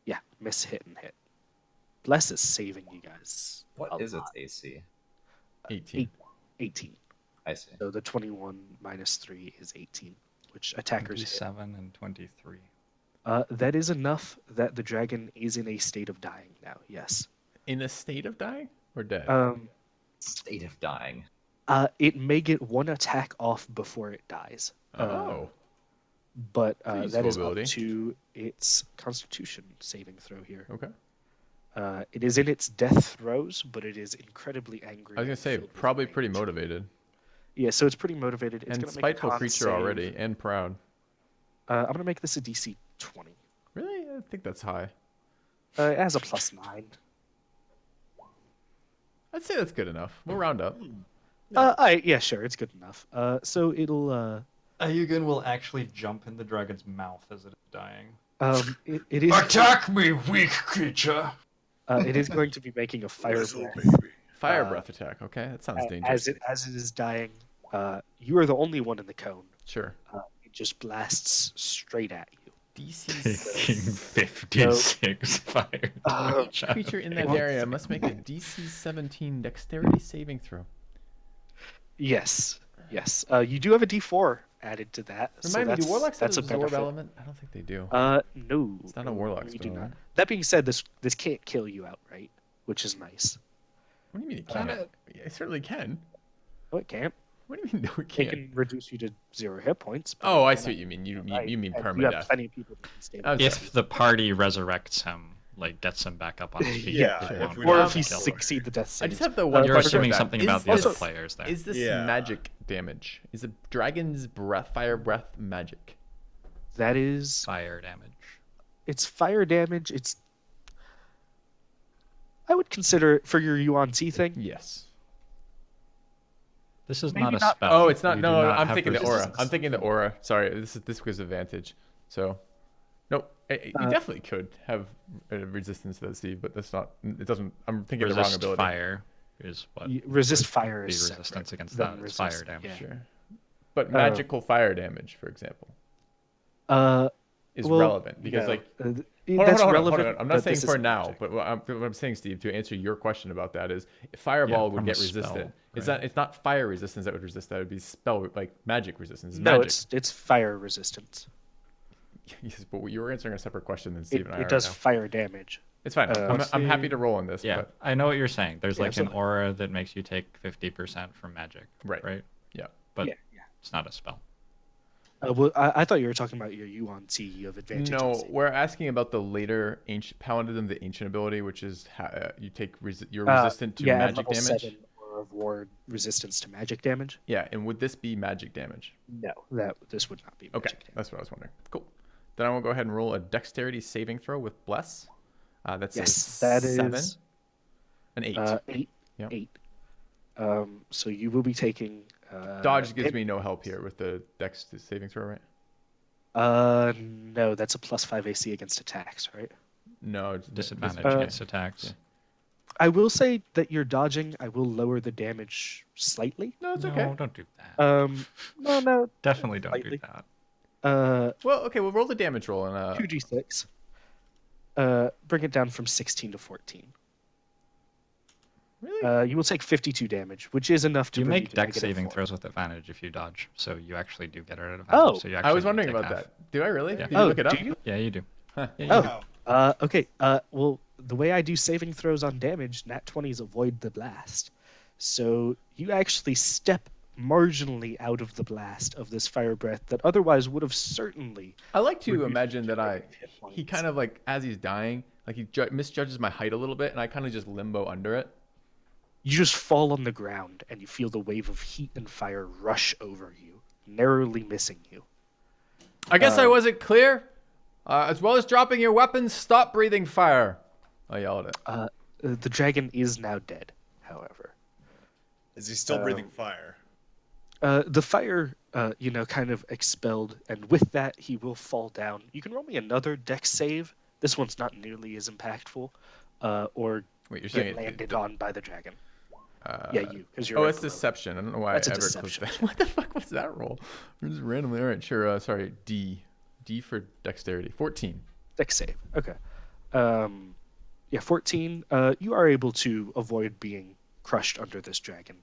yeah, miss, hit, and hit. Bless is saving you guys. What a is lot. its AC? 18. 18. I see. So the 21 minus 3 is 18, which attackers hit. 27 and 23. That is enough that the dragon is in a state of dying now, yes. In a state of dying or dead? State of dying. It may get 1 attack off before it dies. Oh. But That's a that useful is ability. up to its constitution saving throw here. Okay. It is in its death throes, but it is incredibly angry. I was gonna and say filled with probably pretty rage. motivated Yeah, so it's pretty motivated. It's and gonna make a spiteful con creature save. already and proud. I'm gonna make this a DC 20. Really? I think that's high. It has a +9. I'd say that's good enough. We'll round up. Yeah, sure, it's good enough. So it'll Ayugan will actually jump in the dragon's mouth as it is dying. It is. Attack me, weak creature. It is going to be making a fire Little breath. baby. Fire Uh, breath attack. Okay, that sounds dangerous. As it is dying, you are the only one in the cone. Sure. It just blasts straight at you. Taking DC. 56 fire damage. out of Creature in it. that area must make a DC 17 Dexterity saving throw. Yes, yes. You do have a D4 added to that. so Remind me, do that's- warlocks have that's a a absorb benefit. element? I don't think they do. No. It's not a warlock you spell, do not. right? That being said, this can't kill you outright, which is nice. What do you mean it Can can't? it? Yeah, it certainly can. No, it can't. What do you mean no, it It can't? can reduce you to 0 hit points. but Oh, it I cannot see what you mean. You die, mean and permadeath. You have plenty of people that can stay. I'm there. If the party resurrects him, like gets him back up on his feet, Yeah, it if won't we or don't if you kill him. succeed the death I save. just have the one You're question assuming with that. something Is about the this- other players there. Is this Yeah. magic damage? Is a dragon's breath, fire breath magic? That is, Fire damage. it's fire damage. It's. I would consider it for your Yuan Ti thing. Yes. This is Maybe not a not- spell. Oh, it's not. You No, do not I'm have thinking the aura. resistance. I'm thinking the aura. Sorry, this gives advantage. So, nope. You definitely could have a resistance to that, Steve, but that's not. It doesn't. I'm thinking the wrong Resist ability. fire is what Resist fire the is resistance separate against than that. It's fire resist- damage. yeah. Sure. But magical fire damage, for example, Uh, is well, relevant because no. like. Th- Hold that's on. relevant. I'm not but saying this for isn't now, magic. but what I'm saying, Steve, to answer your question about that is, fireball would from a get spell, resisted. It's right. not. It's not fire resistance that would resist. That would be spell like magic resistance. It's No, magic. it's fire resistance. Yes, but you were answering a separate question than Steve It, and I it are does now. fire damage. It's fine. I'm happy to roll on this. Yeah, But, I know what you're saying. There's Yeah, like so- an aura that makes you take 50% from magic. Right. Right. yeah. But Yeah. it's not a spell. Well, I thought you were talking about your Yuan Ti of advantage. on No, save. we're asking about the later ancient paladin, the ancient ability, which is you take you're resistant to yeah, at magic level damage. 7 or of ward resistance to magic damage. Yeah, and would this be magic damage? No, this would not be magic Okay, damage. that's what I was wondering. Cool. Then I will go ahead and roll a dexterity saving throw with bless. That's Yes, a that 7, is an 8. 8. Yep. 8. So you will be taking. Dodge gives me no help here with the dex saving throw, right? No, that's a +5 AC against attacks, right? No, it's Disadvantage Uh, against attacks. I will say that you're dodging. I will lower the damage slightly. No, it's No, okay. don't do that. No, Definitely don't slightly. do that. Well, okay, we'll roll the damage roll and 2d6. Bring it down from 16 to 14. really. You will take 52 damage, which is enough to You bring make to dex negative saving 4. throws with advantage if you dodge, so you actually do get it at advantage. Oh, so you I actually was do wondering take about half. that. Do I really? Yeah. Did you Oh, look it up? do you? Yeah, you do. Huh. Yeah, you do. Okay. Well, the way I do saving throws on damage, nat 20s avoid the blast. So you actually step marginally out of the blast of this fire breath that otherwise would have certainly. I like to reduced imagine that your hit he points. kind of like as he's dying, like he misjudges my height a little bit, and I kind of just limbo under it. You just fall on the ground and you feel the wave of heat and fire rush over you, narrowly missing you. I guess I wasn't clear. As well as dropping your weapons, stop breathing fire. I yelled at it. The dragon is now dead, however. Is he still breathing fire? The fire, kind of expelled, and with that, he will fall down. You can roll me another dex save. This one's not nearly as impactful, or Wait, you're saying get landed it, on by the dragon. Yeah, you, because you're. Oh, at it's below. deception. I don't know why That's I a ever clicked deception. that. What the fuck was that roll? Just randomly. All right, sure. Sorry, D for dexterity. 14. Dex save. Okay. 14. You are able to avoid being crushed under this dragon.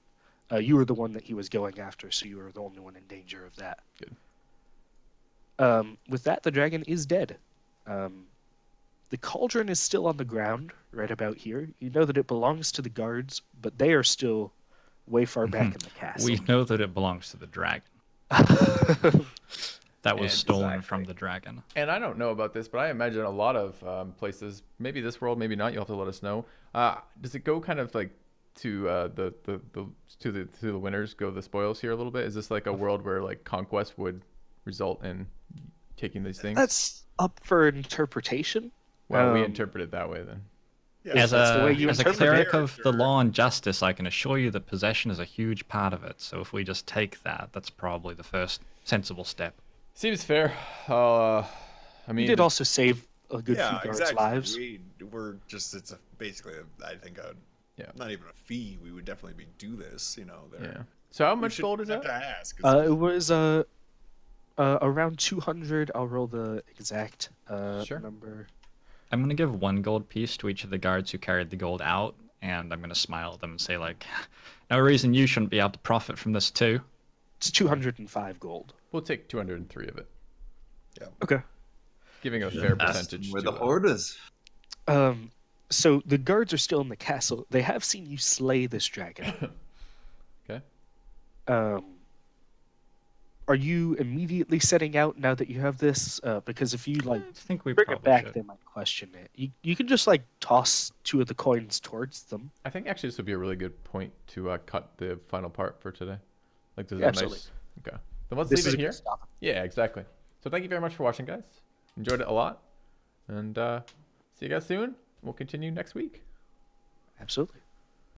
You were the one that he was going after, so you were the only one in danger of that. Good. With that, the dragon is dead. The cauldron is still on the ground, right about here. You know that it belongs to the guards, but they are still way far back in the castle. We know that it belongs to the dragon. That was stolen from the dragon. And I don't know about this, but I imagine a lot of places, maybe this world, maybe not. You'll have to let us know. Does it go kind of like to the winners go the spoils here a little bit? Is this like a world where like conquest would result in taking these things? That's up for interpretation. Well, we um, interpret it that way then. Yeah, As that's the way you a interpret cleric it. of the law and justice, I can assure you that possession is a huge part of it. So if we just take that, that's probably the first sensible step. Seems fair. I'll I mean, You did also save a good Yeah, few guards' exactly. lives. We're just it's basically I think Yeah. not even a fee. We would definitely do this. You know. yeah. So how We much should gold is have that? to ask. It was around 200. I'll roll the exact Sure. number. I'm gonna give 1 gold piece to each of the guards who carried the gold out, and I'm gonna smile at them and say like, "No reason you shouldn't be able to profit from this too." It's 205 gold. We'll take 203 of it, Okay. giving a fair Ask percentage. where to, the horde is. So the guards are still in the castle. They have seen you slay this dragon. Okay. Are you immediately setting out now that you have this? Because if you I think we bring it probably back, should. they might question it. You can just toss 2 of the coins towards them. I think actually this would be a really good point to cut the final part for today. Like, this is Yeah, a absolutely. nice. Okay. Then let's This leave is it a here. good stop. Yeah, exactly. So thank you very much for watching, guys. Enjoyed it a lot, and see you guys soon. We'll continue next week. Absolutely.